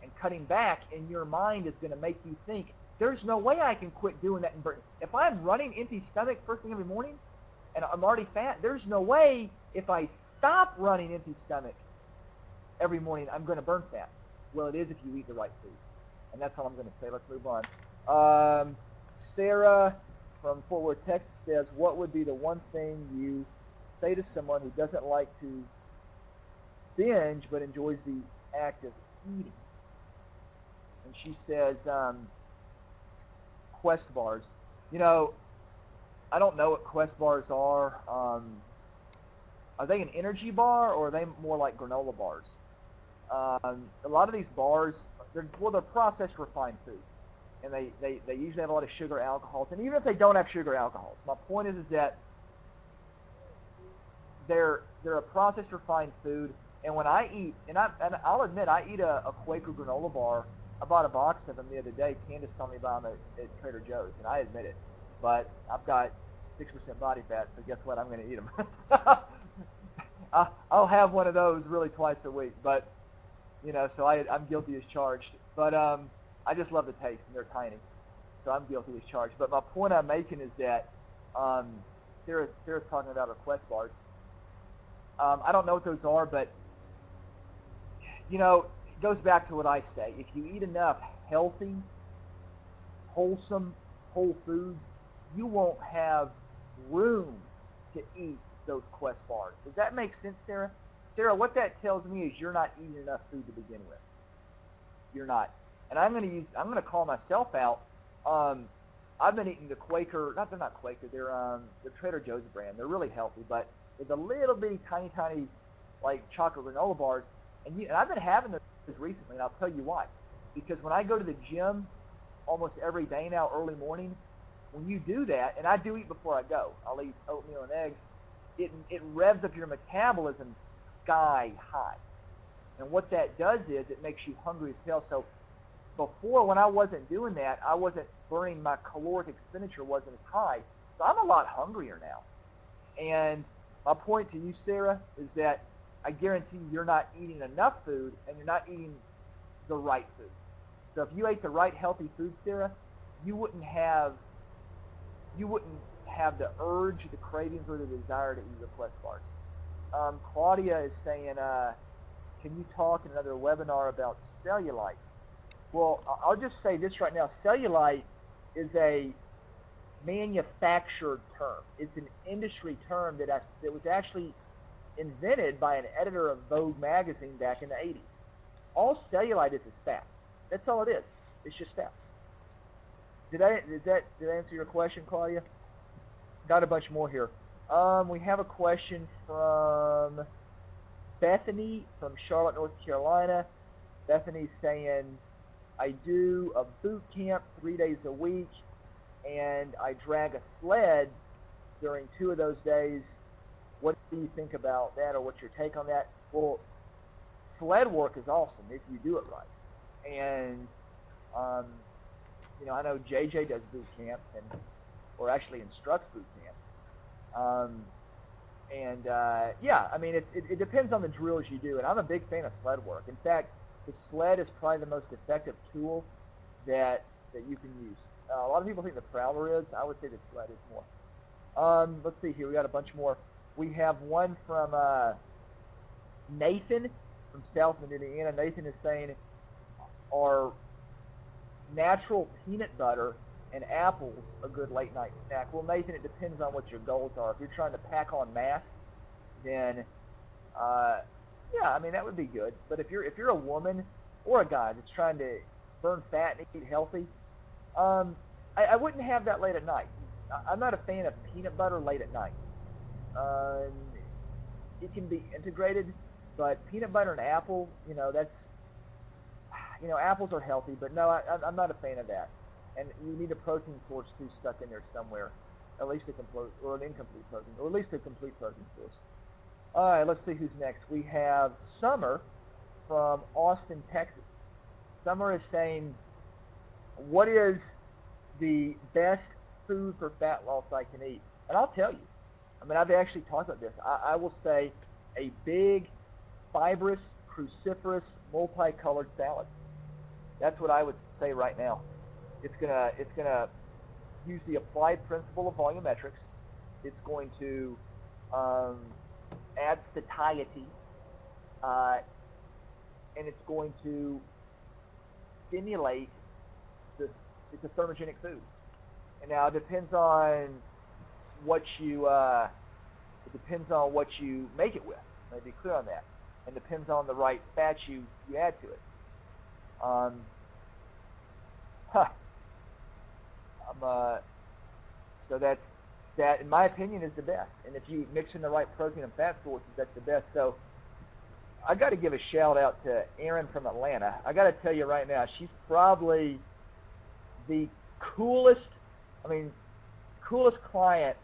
And cutting back in your mind is going to make you think, there's no way I can quit doing that and burn. If I'm running empty stomach first thing every morning and I'm already fat, there's no way if I stop running empty stomach every morning, I'm going to burn fat. Well, it is if you eat the right foods. And that's all I'm going to say. Let's move on. Sarah from Fort Worth, Texas says, what would be the one thing you say to someone who doesn't like to binge but enjoys the act of eating? And she says, Quest bars. You know, I don't know what Quest bars are. Are they an energy bar or are they more like granola bars? A lot of these bars, they're processed refined foods, and they usually have a lot of sugar alcohols. And even if they don't have sugar alcohols, my point is that they're a processed refined food. And when I eat, and I'll admit I eat a Quaker granola bar. I bought a box of them the other day. Candace told me about them at Trader Joe's, and I admit it. But I've got 6% body fat, so guess what? I'm going to eat them. I'll have one of those really twice a week. But you know, so I'm guilty as charged. But I just love the taste, and they're tiny, so I'm guilty as charged. But my point I'm making is that Sarah's talking about her Quest bars. I don't know what those are, but you know, it goes back to what I say. If you eat enough healthy, wholesome, whole foods, you won't have room to eat those Quest bars. Does that make sense, Sarah? Sarah, what that tells me is you're not eating enough food to begin with. You're not. And I'm going to call myself out. I've been eating the Quaker, they're not Quaker, they're Trader Joe's brand. They're really healthy, but it's a little bitty, tiny, like chocolate granola bars. And I've been having those recently, and I'll tell you why. Because when I go to the gym almost every day now, early morning, when you do that, and I do eat before I go, I'll eat oatmeal and eggs, it revs up your metabolism sky high. And what that does is it makes you hungry as hell. So before, when I wasn't doing that, I wasn't burning, my caloric expenditure wasn't as high. So I'm a lot hungrier now. And my point to you, Sarah, is that I guarantee you're not eating enough food, and you're not eating the right foods. So if you ate the right healthy food, Sarah, you wouldn't have the urge, the cravings, or the desire to eat the Quest bars. Claudia is saying, can you talk in another webinar about cellulite? Well, I'll just say this right now. Cellulite is a manufactured term. It's an industry term that was actually invented by an editor of Vogue magazine back in the 80s. All cellulite is fat. That's all it is. It's just fat. Did I answer your question, Claudia? Got a bunch more here. We have a question from Bethany from Charlotte, North Carolina. Bethany's saying, I do a boot camp 3 days a week, and I drag a sled during 2 of those days. What do you think about that, or what's your take on that? Well, sled work is awesome if you do it right. And, you know, I know JJ does boot camps, or actually instructs boot camps. Yeah, I mean, it depends on the drills you do, and I'm a big fan of sled work. In fact, the sled is probably the most effective tool that you can use. A lot of people think the Prowler is. I would say the sled is more. Let's see here. We got a bunch more. We have one from Nathan from South Indiana. Nathan is saying, are natural peanut butter and apples a good late night snack? Well, Nathan, it depends on what your goals are. If you're trying to pack on mass, then yeah, I mean, that would be good. But if you're a woman or a guy that's trying to burn fat and eat healthy, I wouldn't have that late at night. I'm not a fan of peanut butter late at night. It can be integrated, but peanut butter and apple, you know, apples are healthy, but no, I'm not a fan of that. And you need a protein source too stuck in there somewhere, at least an incomplete protein, or at least a complete protein source. All right, let's see who's next. We have Summer from Austin, Texas. Summer is saying, what is the best food for fat loss I can eat? And I'll tell you. I mean, I've actually talked about this. I will say a big, fibrous, cruciferous, multicolored salad. That's what I would say right now. It's gonna use the applied principle of volumetrics. It's going to add satiety, and it's going to stimulate it's a thermogenic food. And now it depends on what you make it with. Let me be clear on that. And depends on the right fat you add to it. I'm so that in my opinion is the best. And if you mix in the right protein and fat sources, that's the best. So I got to give a shout out to Erin from Atlanta. I got to tell you right now, she's probably the coolest, I mean, coolest client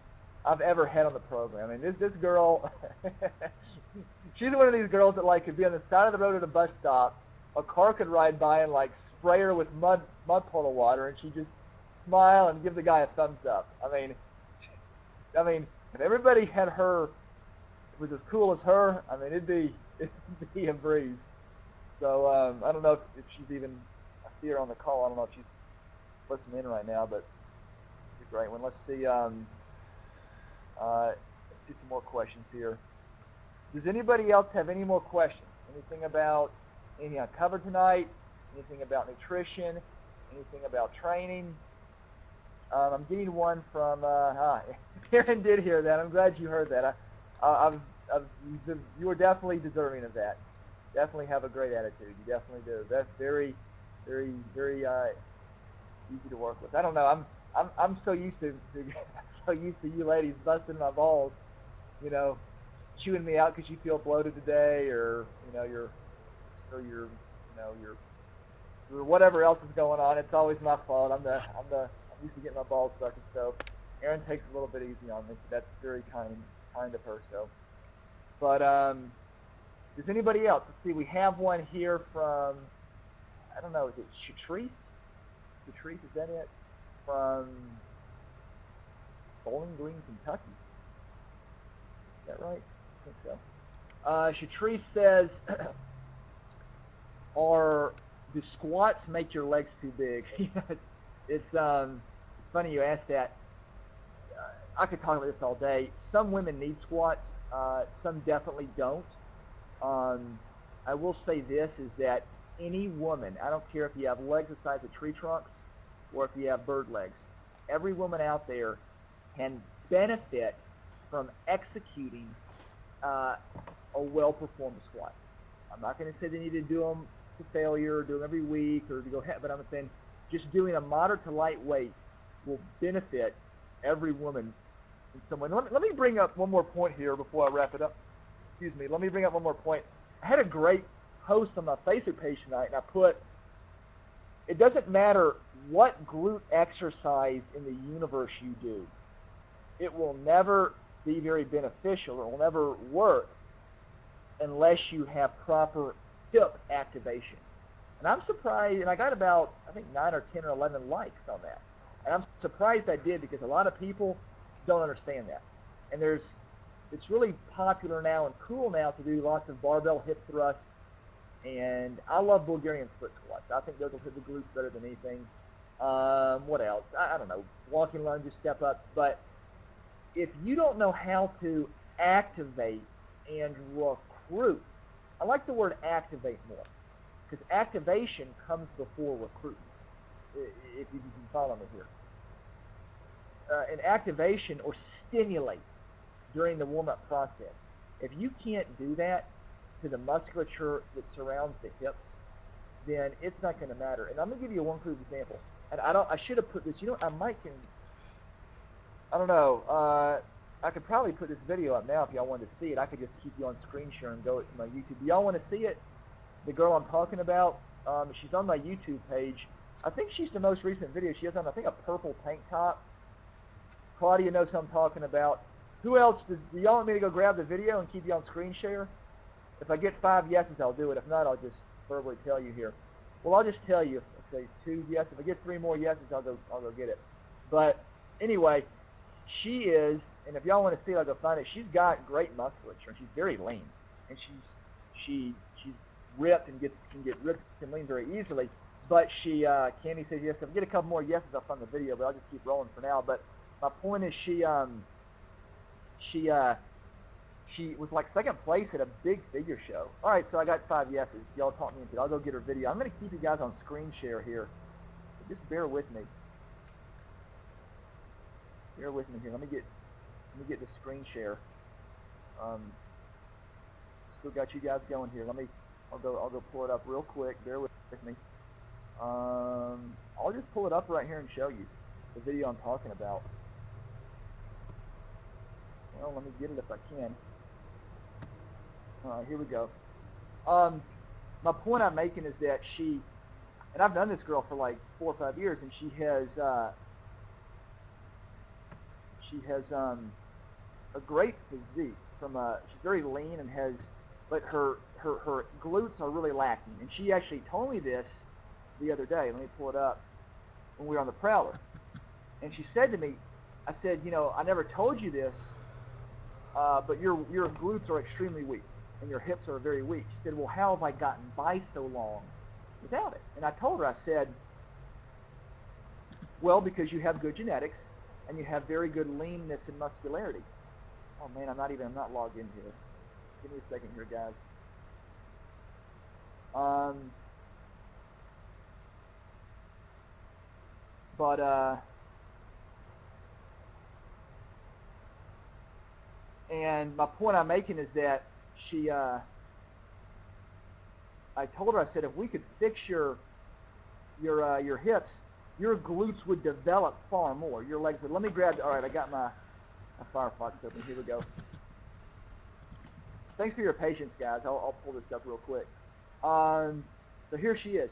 I've ever had on the program. I mean, this girl, she's one of these girls that like could be on the side of the road at a bus stop, a car could ride by and like spray her with mud puddle water, and she just smile and give the guy a thumbs up. I mean, if everybody had her was as cool as her, I mean, it'd be a breeze. So I don't know if she's even, I see her on the call. I don't know if she's listening in right now, but it's a great one. Let's see some more questions here. Does anybody else have any more questions? Anything about anything I covered tonight? Anything about nutrition? Anything about training? I'm getting one from, Aaron did hear that. I'm glad you heard that. You were definitely deserving of that. Definitely have a great attitude. You definitely do. That's very, very, very easy to work with. I don't know. I'm so used to so used to you ladies busting my balls, you know, chewing me out because you feel bloated today, or you're whatever else is going on. It's always my fault. I'm used to getting my balls sucked. So Erin takes a little bit easy on me. That's very kind of her. So, but does anybody else? Let's see. We have one here from, I don't know. Is it Shatrice? Shatrice, is that it? From Bowling Green, Kentucky. Is that right? I think so. Shatrice says, do squats make your legs too big? It's funny you asked that. I could talk about this all day. Some women need squats. Some definitely don't. I will say this, is that any woman, I don't care if you have legs the size of tree trunks or if you have bird legs, every woman out there can benefit from executing a well-performed squat. I'm not going to say they need to do them to failure or do them every week or to go ahead, but I'm saying just doing a moderate to light weight will benefit every woman in some way. Let me bring up one more point here before I wrap it up. Excuse me. Let me bring up one more point. I had a great post on my Facebook page tonight, and I put, it doesn't matter what glute exercise in the universe you do, it will never be very beneficial, or will never work unless you have proper hip activation. And I'm surprised, and I got about, I think, 9 or 10 or 11 likes on that. And I'm surprised I did, because a lot of people don't understand that. And it's really popular now and cool now to do lots of barbell hip thrusts. And I love Bulgarian split squats. I think those will hit the glutes better than anything. What else? I don't know. Walking lunges, step ups. But if you don't know how to activate and recruit, I like the word activate more, because activation comes before recruitment, if you can follow me here. An activation or stimulate during the warm-up process. If you can't do that to the musculature that surrounds the hips, then it's not going to matter. And I'm going to give you one quick example. And I should have put this. I don't know. I could probably put this video up now if y'all wanted to see it. I could just keep you on screen share and go to my YouTube. Do y'all want to see it? The girl I'm talking about, she's on my YouTube page. I think she's the most recent video. She has on, I think, a purple tank top. Claudia knows who I'm talking about. Who else do y'all want me to go grab the video and keep you on screen share? If I get 5 yeses, I'll do it. If not, I'll just verbally tell you here. Well, I'll just tell you. I'll say 2 yeses. If I get 3 more yeses, I'll go get it. But anyway, she is, and if y'all want to see it, I'll go find it. She's got great musculature, and she's very lean, and she's ripped and can get ripped and lean very easily. But Candy says yes. If I get a couple more yeses, I'll find the video, but I'll just keep rolling for now. But my point is, she was like second place at a big figure show. All right, so I got 5 yeses. Y'all talk me into it. I'll go get her video. I'm going to keep you guys on screen share here. So just bear with me. Bear with me here. Let me get the screen share. Still got you guys going here. I'll go pull it up real quick. Bear with me. I'll just pull it up right here and show you. the video I'm talking about. Well, let me get it if I can. All right, here we go. My point I'm making is that she, and I've known this girl for like 4 or 5 years, and she has a great physique. She's very lean and has, but her glutes are really lacking. And she actually told me this the other day. Let me pull it up. When we were on the Prowler, and she said to me, I said, you know, I never told you this, but your glutes are extremely weak and your hips are very weak. She said, well, how have I gotten by so long without it? And I told her, I said, well, because you have good genetics and you have very good leanness and muscularity. Oh man, I'm not logged in here. Give me a second here, guys. And my point I'm making is that she, I told her, I said, if we could fix your hips, your glutes would develop far more. Your legs would. Let me grab. All right, I got my Firefox open. Here we go. Thanks for your patience, guys. I'll pull this up real quick. So here she is,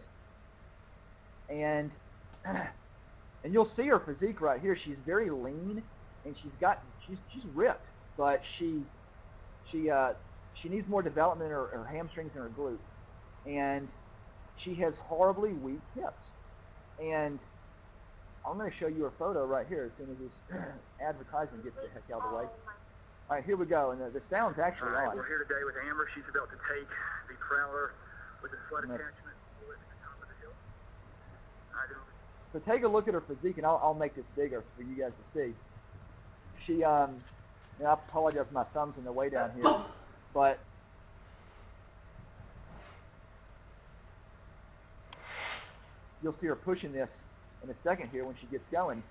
and you'll see her physique right here. She's very lean, and she's ripped, but she needs more development in her hamstrings and her glutes, and she has horribly weak hips. And I'm going to show you a photo right here as soon as this advertisement gets the heck out of the way. All right, here we go, and the sound's actually on. All right, we're here today with Amber. She's about to take the Prowler with the sled attachment to the top of the hill. So take a look at her physique, and I'll make this bigger for you guys to see. She, and I apologize, my thumb's in the way down here, but you'll see her pushing this in a second here when she gets going.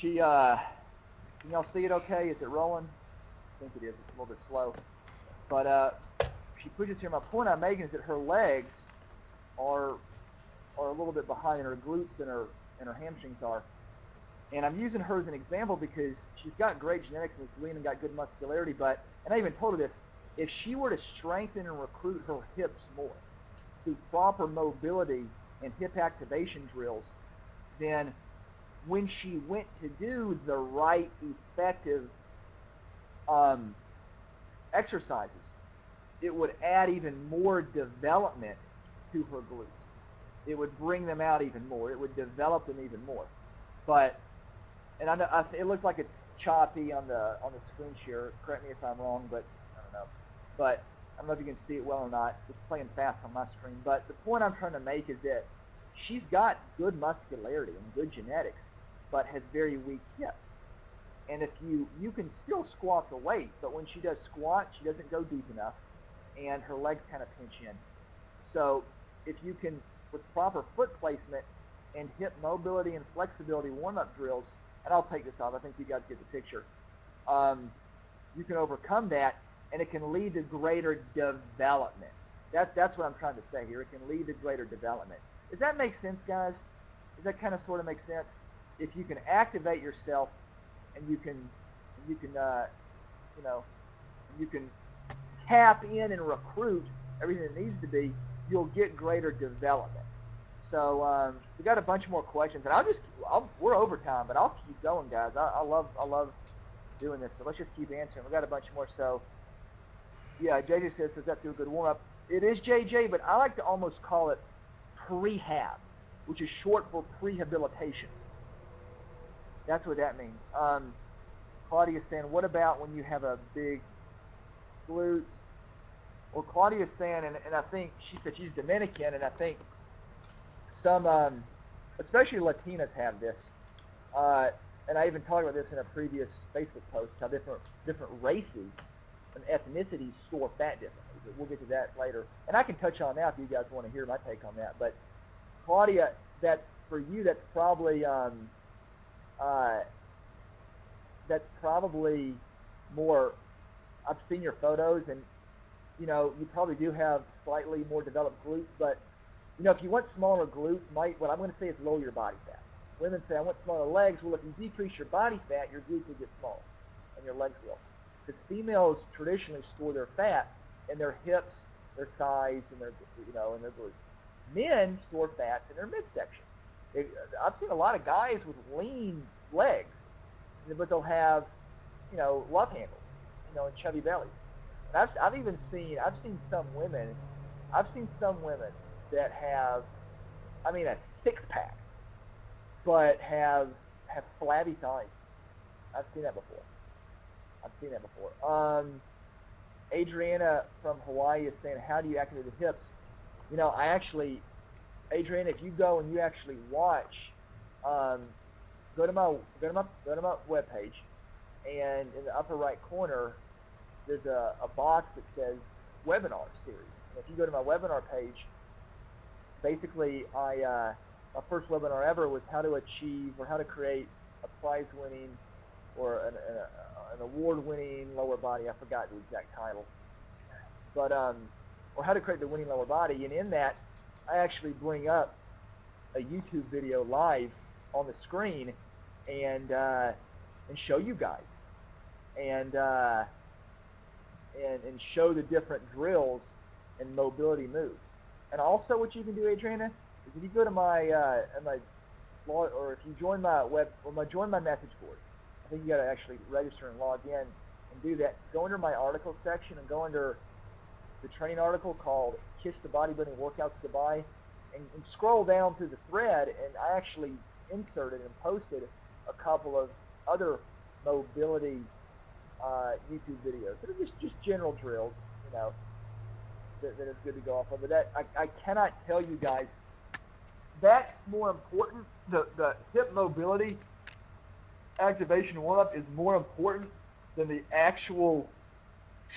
She, can y'all see it okay? Is it rolling? I think it is. It's a little bit slow. But she pushes here. My point I'm making is that her legs are a little bit behind her glutes and her hamstrings are. And I'm using her as an example because she's got great genetics and is lean and got good muscularity. But, and I even told her this, if she were to strengthen and recruit her hips more through proper mobility and hip activation drills, then when she went to do the right, effective exercises, it would add even more development to her glutes. It would bring them out even more. It would develop them even more. But, and I know it looks like it's choppy on the screen share. Correct me if I'm wrong, but I don't know. But I don't know if you can see it well or not. It's playing fast on my screen. But the point I'm trying to make is that she's got good muscularity and good genetics, but has very weak hips. And if you can still squat the weight, but when she does squat, she doesn't go deep enough, and her legs kind of pinch in. So if you can, with proper foot placement and hip mobility and flexibility warm-up drills, and I'll take this off, I think you guys get the picture, you can overcome that, and it can lead to greater development. That's what I'm trying to say here. It can lead to greater development. Does that make sense, guys? Does that kind of sort of make sense? If you can activate yourself, and you can tap in and recruit everything that needs to be, you'll get greater development. So we got a bunch more questions, and we're over time, but I'll keep going, guys. I love doing this, so let's just keep answering. We got a bunch more. So yeah, JJ says, does that do a good warm up? It is, JJ, but I like to almost call it prehab, which is short for prehabilitation. That's what that means. Claudia's saying, what about when you have a big glutes? Well, Claudia's saying, and I think she said she's Dominican, and I think some, especially Latinas have this. And I even talked about this in a previous Facebook post, how different races and ethnicities store fat differently. But we'll get to that later. And I can touch on that if you guys want to hear my take on that. But Claudia, for you, that's probably more. I've seen your photos, and you probably do have slightly more developed glutes. But if you want smaller glutes, what I'm going to say is lower your body fat. women say, I want smaller legs. Well, if you decrease your body fat, your glutes will get small, and your legs will. Because females traditionally store their fat in their hips, their thighs, and their, and their glutes. Men store fat in their midsection. I've seen a lot of guys with lean legs, but they'll have, love handles, and chubby bellies. And I've seen some women that have, a six-pack, but have flabby thighs. I've seen that before. Adriana from Hawaii is saying, how do you activate the hips? Adriana, if you go and you actually watch, go to my webpage, and in the upper right corner, there's a box that says webinar series. And if you go to my webinar page, basically, my first webinar ever was how to achieve or how to create a prize-winning or an award-winning lower body. I forgot the exact title, but or how to create the winning lower body. And in that, I actually bring up a YouTube video live on the screen and show you guys and show the different drills and mobility moves. And also, what you can do, Adriana, is if you go to my or if you join my join my message board. I think you got to actually register and log in and do that. Go under my article section and go under the training article called "Kiss the Bodybuilding Workouts to Buy," and scroll down through the thread. And I actually inserted and posted a couple of other mobility YouTube videos. They're just general drills, that it's good to go off of. But that I cannot tell you guys. That's more important. The hip mobility activation warm-up is more important than the actual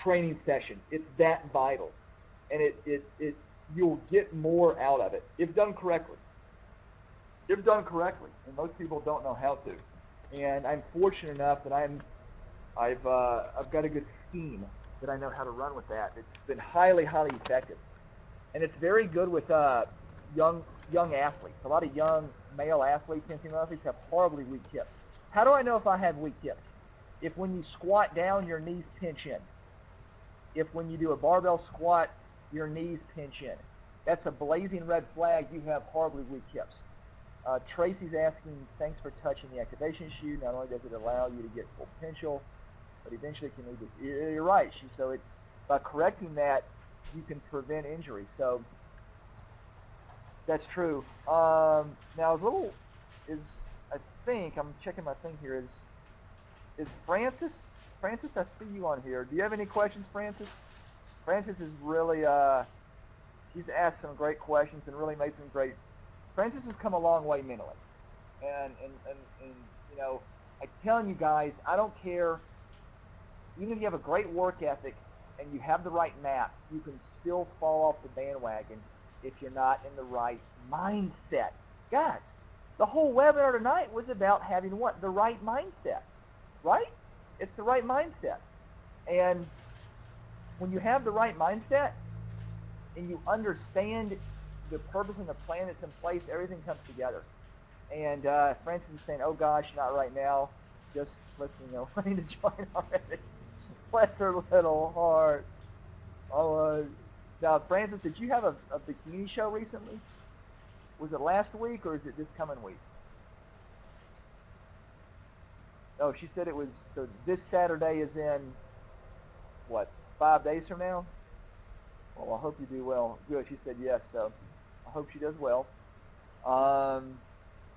training session. It's that vital, and you'll get more out of it if done correctly. And most people don't know how to. And I'm fortunate enough that I've got a good scheme that I know how to run with that. It's been highly, highly effective, and it's very good with young athletes. A lot of young male athletes and female athletes have horribly weak hips. How do I know if I have weak hips? If when you squat down, your knees pinch in. If when you do a barbell squat, your knees pinch in. That's a blazing red flag. You have horribly weak hips. Tracy's asking, thanks for touching the activation shoe. Not only does it allow you to get full potential, but eventually can lead to... You're right. By correcting that, you can prevent injury. So that's true. Now, I'm checking my thing here. Is Francis? Francis, I see you on here. Do you have any questions, Francis? Francis is really, she's asked some great questions and really made some great... Francis has come a long way mentally. And I'm telling you guys, I don't care, even if you have a great work ethic and you have the right map, you can still fall off the bandwagon if you're not in the right mindset. Guys, the whole webinar tonight was about having what? The right mindset, right? It's the right mindset. And when you have the right mindset and you understand the purpose and the plan that's in place, everything comes together. And Francis is saying, oh gosh, not right now. Just listening, wanting to join already. Bless her little heart. Oh, now, Francis, did you have a bikini show recently? Was it last week or is it this coming week? Oh, she said it was, so this Saturday is in, what, 5 days from now? Well, I hope you do well. Good, she said yes, so I hope she does well.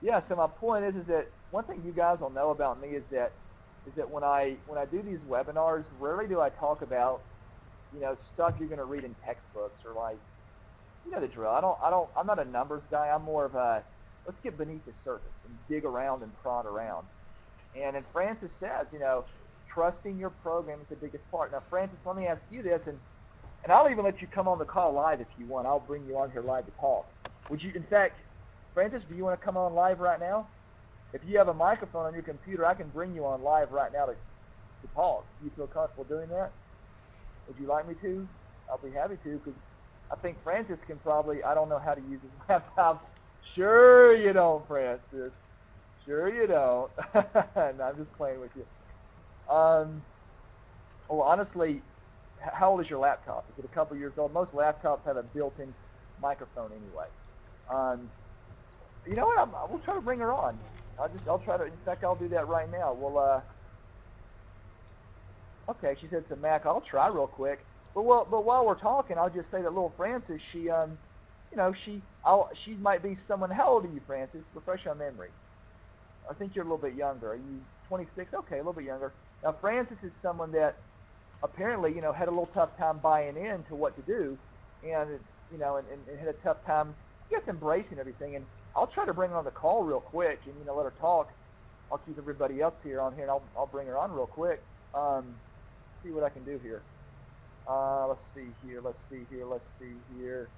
Yeah, so my point is that one thing you guys will know about me is that when I do these webinars, rarely do I talk about, stuff you're going to read in textbooks or like, the drill. I'm not a numbers guy. I'm more of a, let's get beneath the surface and dig around and prod around. And then Francis says, trusting your program is the biggest part. Now, Francis, let me ask you this, and I'll even let you come on the call live if you want. I'll bring you on here live to talk. Would you, in fact, Francis, do you want to come on live right now? If you have a microphone on your computer, I can bring you on live right now to talk. Do you feel comfortable doing that? Would you like me to? I'll be happy to, because I think Francis can probably, I don't know how to use his laptop. Sure you don't, Francis. Sure you don't. No, I'm just playing with you. Well, honestly, how old is your laptop? Is it a couple years old? Most laptops have a built-in microphone anyway. Um, you know what? We'll try to bring her on. I'll try to. In fact, I'll do that right now. Okay, she said it's a Mac. I'll try real quick. But while we're talking, I'll just say that little Frances, she might be someone. How old are you, Frances? Refresh our memory. I think you're a little bit younger. Are you 26? Okay, a little bit younger. Now, Frances is someone that apparently, had a little tough time buying in to what to do, and and had a tough time, I guess, embracing everything. And I'll try to bring her on the call real quick, and let her talk. I'll keep everybody else here on here, and I'll bring her on real quick. See what I can do here. Let's see here. Let's see here. Let's see here.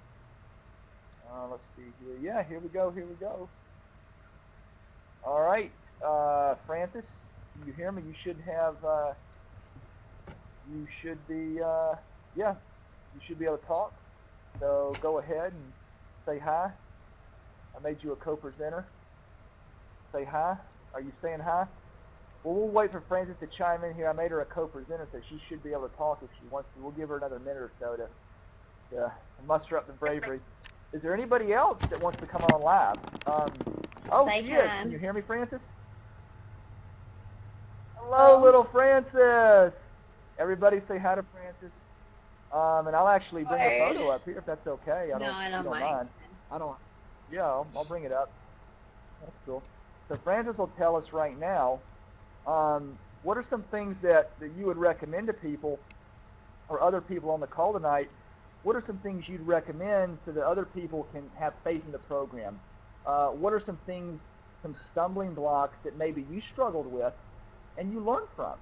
Let's see here. Yeah, here we go. Here we go. All right, Frances, can you hear me? You should have. You should be. Yeah, you should be able to talk. So go ahead and say hi. I made you a co-presenter. Say hi. Are you saying hi? Well, we'll wait for Frances to chime in here. I made her a co-presenter, so she should be able to talk if she wants to. We'll give her another minute or so to muster up the bravery. Is there anybody else that wants to come on live? Oh, she is. Can you hear me, Frances? Hello, little Frances. Everybody say hi to Frances. And I'll actually bring a photo up here if that's okay. I don't mind. Yeah, I'll bring it up. That's cool. So Frances will tell us right now, what are some things that you would recommend to people or other people on the call tonight? What are some things you'd recommend so that other people can have faith in the program? What are some things, some stumbling blocks that maybe you struggled with and you learned from?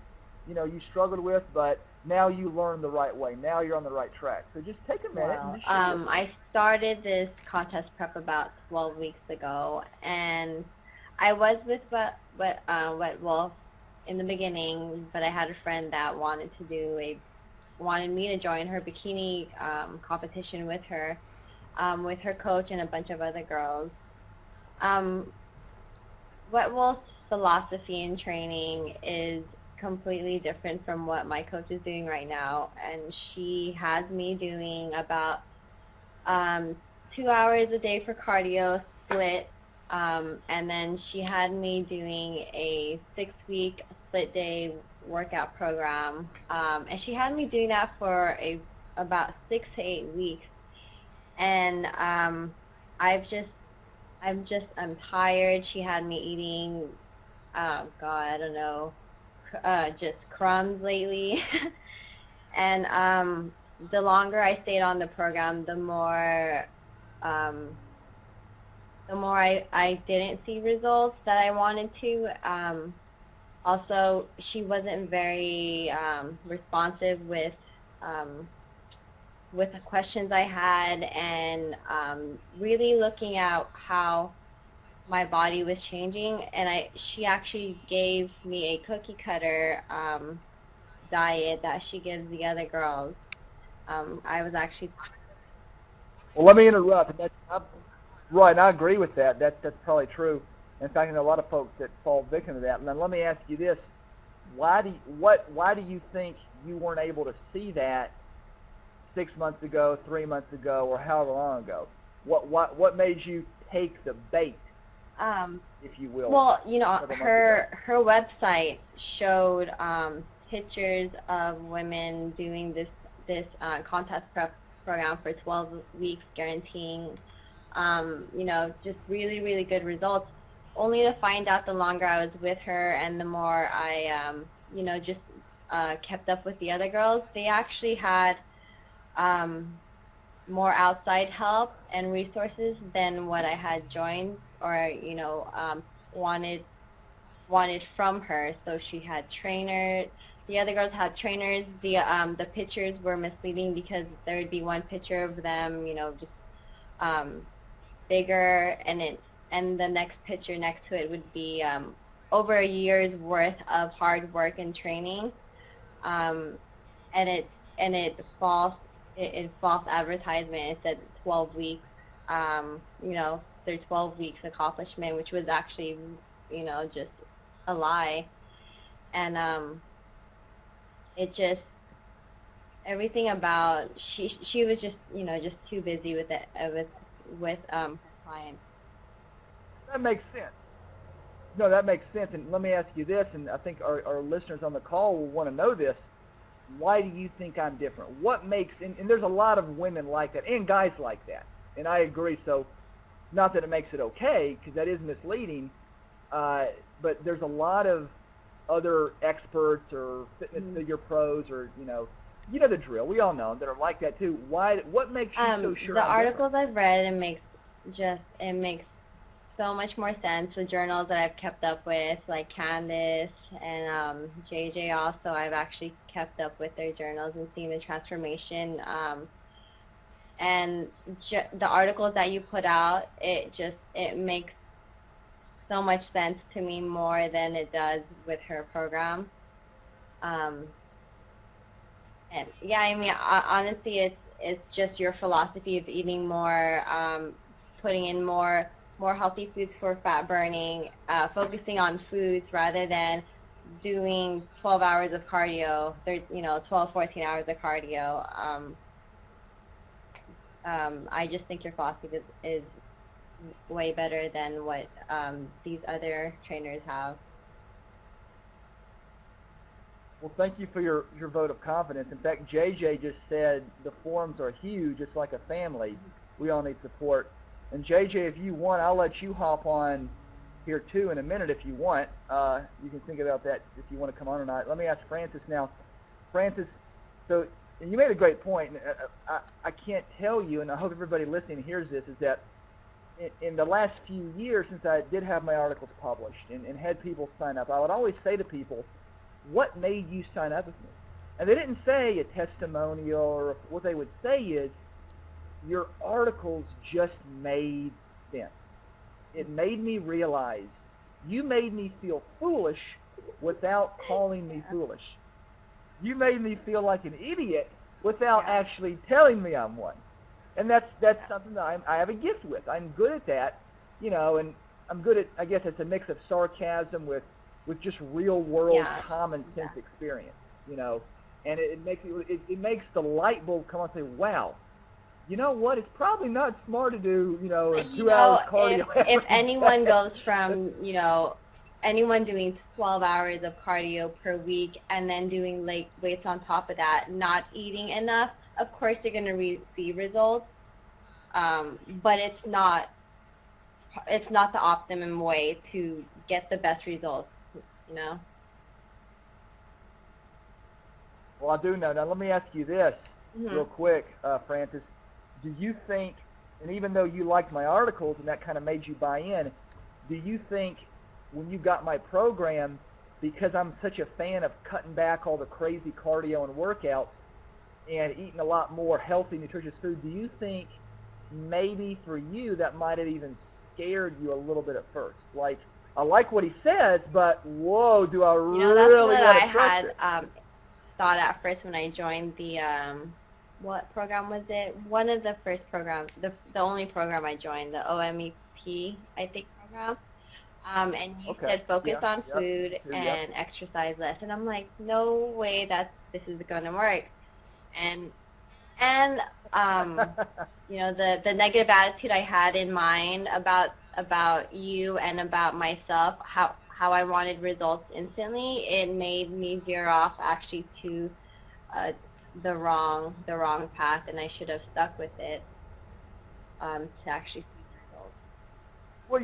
You struggled with, but now you learn the right way. Now you're on the right track. So just take a minute. Wow. I started this contest prep about 12 weeks ago, and I was with Wet Wolf in the beginning, but I had a friend that wanted me to join her bikini competition with her coach and a bunch of other girls. Wet Wolf's philosophy and training is completely different from what my coach is doing right now, and she has me doing about 2 hours a day for cardio split, and then she had me doing a 6-week split day workout program, and she had me doing that for about 6 to 8 weeks, and I'm tired. She had me eating, oh God, I don't know, just crumbs lately. And the longer I stayed on the program, the more I didn't see results that I wanted to. Also, she wasn't very responsive with the questions I had, and really looking at how my body was changing. And she actually gave me a cookie cutter diet that she gives the other girls. I was actually... Well, let me interrupt. Right, I agree with that. That's probably true. In fact, I know a lot of folks that fall victim to that. And then let me ask you this: why do you think you weren't able to see that 6 months ago, 3 months ago, or however long ago? What made you take the bait, if you will? Well, her website showed pictures of women doing this contest prep program for 12 weeks, guaranteeing just really, really good results, only to find out the longer I was with her and the more I kept up with the other girls, they actually had more outside help and resources than what I had joined or wanted from her. So she had trainers. The other girls had trainers. The pictures were misleading because there would be one picture of them, just bigger, and the next picture next to it would be over a year's worth of hard work and training, and it false advertisement. It said 12 weeks, their 12 weeks accomplishment, which was actually just a lie. And it just everything about she was just just too busy with it with her clients. That makes sense. No, that makes sense. And let me ask you this, and I think our listeners on the call will want to know this. Why do you think I'm different? What makes, and there's a lot of women like that and guys like that, and I agree. So not that it makes it okay, because that is misleading, but there's a lot of other experts or fitness figure pros or, the drill. We all know them that are like that too. What makes you so sure The I'm articles different? I've read, it makes so much more sense. The journals that I've kept up with, like Candace and JJ also, I've actually kept up with their journals and seen the transformation. And the articles that you put out, it makes so much sense to me more than it does with her program. And yeah, I mean, honestly, it's just your philosophy of eating more, putting in more healthy foods for fat burning, focusing on foods rather than doing 12 hours of cardio, 12, 14 hours of cardio. I just think your philosophy is way better than what these other trainers have. Well, thank you for your vote of confidence. In fact, JJ just said the forums are huge. It's like a family. We all need support. And JJ, if you want, I'll let you hop on here too in a minute if you want. You can think about that if you want to come on or not. Let me ask Francis now. Francis, so and you made a great point. I can't tell you, and I hope everybody listening hears this, is that in the last few years since I did have my articles published and had people sign up, I would always say to people, what made you sign up with me? And they didn't say a testimonial, or what they would say is, your articles just made sense. It made me realize you made me feel foolish without calling me foolish. You made me feel like an idiot without actually telling me I'm one. And that's something that I have a gift with. I'm good at that, and I'm good at, I guess it's a mix of sarcasm with just real world common sense experience, and it makes the light bulb come on and say, wow, you know what? It's probably not smart to do, 2 hours cardio. If anyone goes from, anyone doing 12 hours of cardio per week and then doing weights on top of that, not eating enough, of course you're going to see results, but it's not the optimum way to get the best results, Well, I do know. Now, let me ask you this real quick, Francis. Do you think, and even though you liked my articles and that kind of made you buy in, do you think when you got my program, because I'm such a fan of cutting back all the crazy cardio and workouts and eating a lot more healthy, nutritious food, do you think maybe for you that might have even scared you a little bit at first? Like, I like what he says, but whoa, do I really got to trust it? Thought at first when I joined the what program was it? One of the first programs, the only program I joined, the OMEP, I think, program. And you said focus on food and exercise less, and I'm like, no way that this is going to work. And the negative attitude I had in mind about you and about myself, how I wanted results instantly, it made me veer off actually to the wrong path, and I should have stuck with it to actually see the results. Well,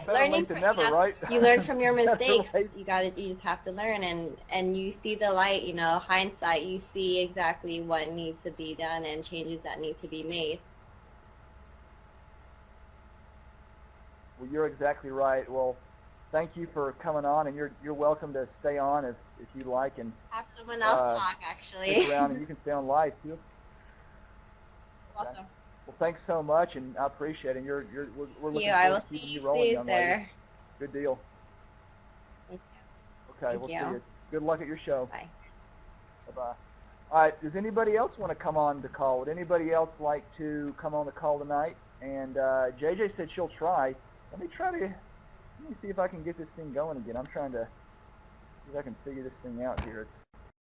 better late than never, right? You learn from your mistakes. You just have to learn, and you see the light. Hindsight, you see exactly what needs to be done and changes that need to be made. Well, you're exactly right. Well, thank you for coming on, and you're welcome to stay on if you like, and have someone else talk actually. Stick around, and you can stay on live too. Welcome. Okay. Well, thanks so much, and I appreciate it. We're looking forward to keeping you rolling, young lady. Good deal. Thank you. Okay, we'll see you. Good luck at your show. Bye. Bye-bye. All right, does anybody else want to come on the call? Would anybody else like to come on the call tonight? And JJ said she'll try. Let me try to Let me see if I can get this thing going again. I'm trying to see if I can figure this thing out here. It's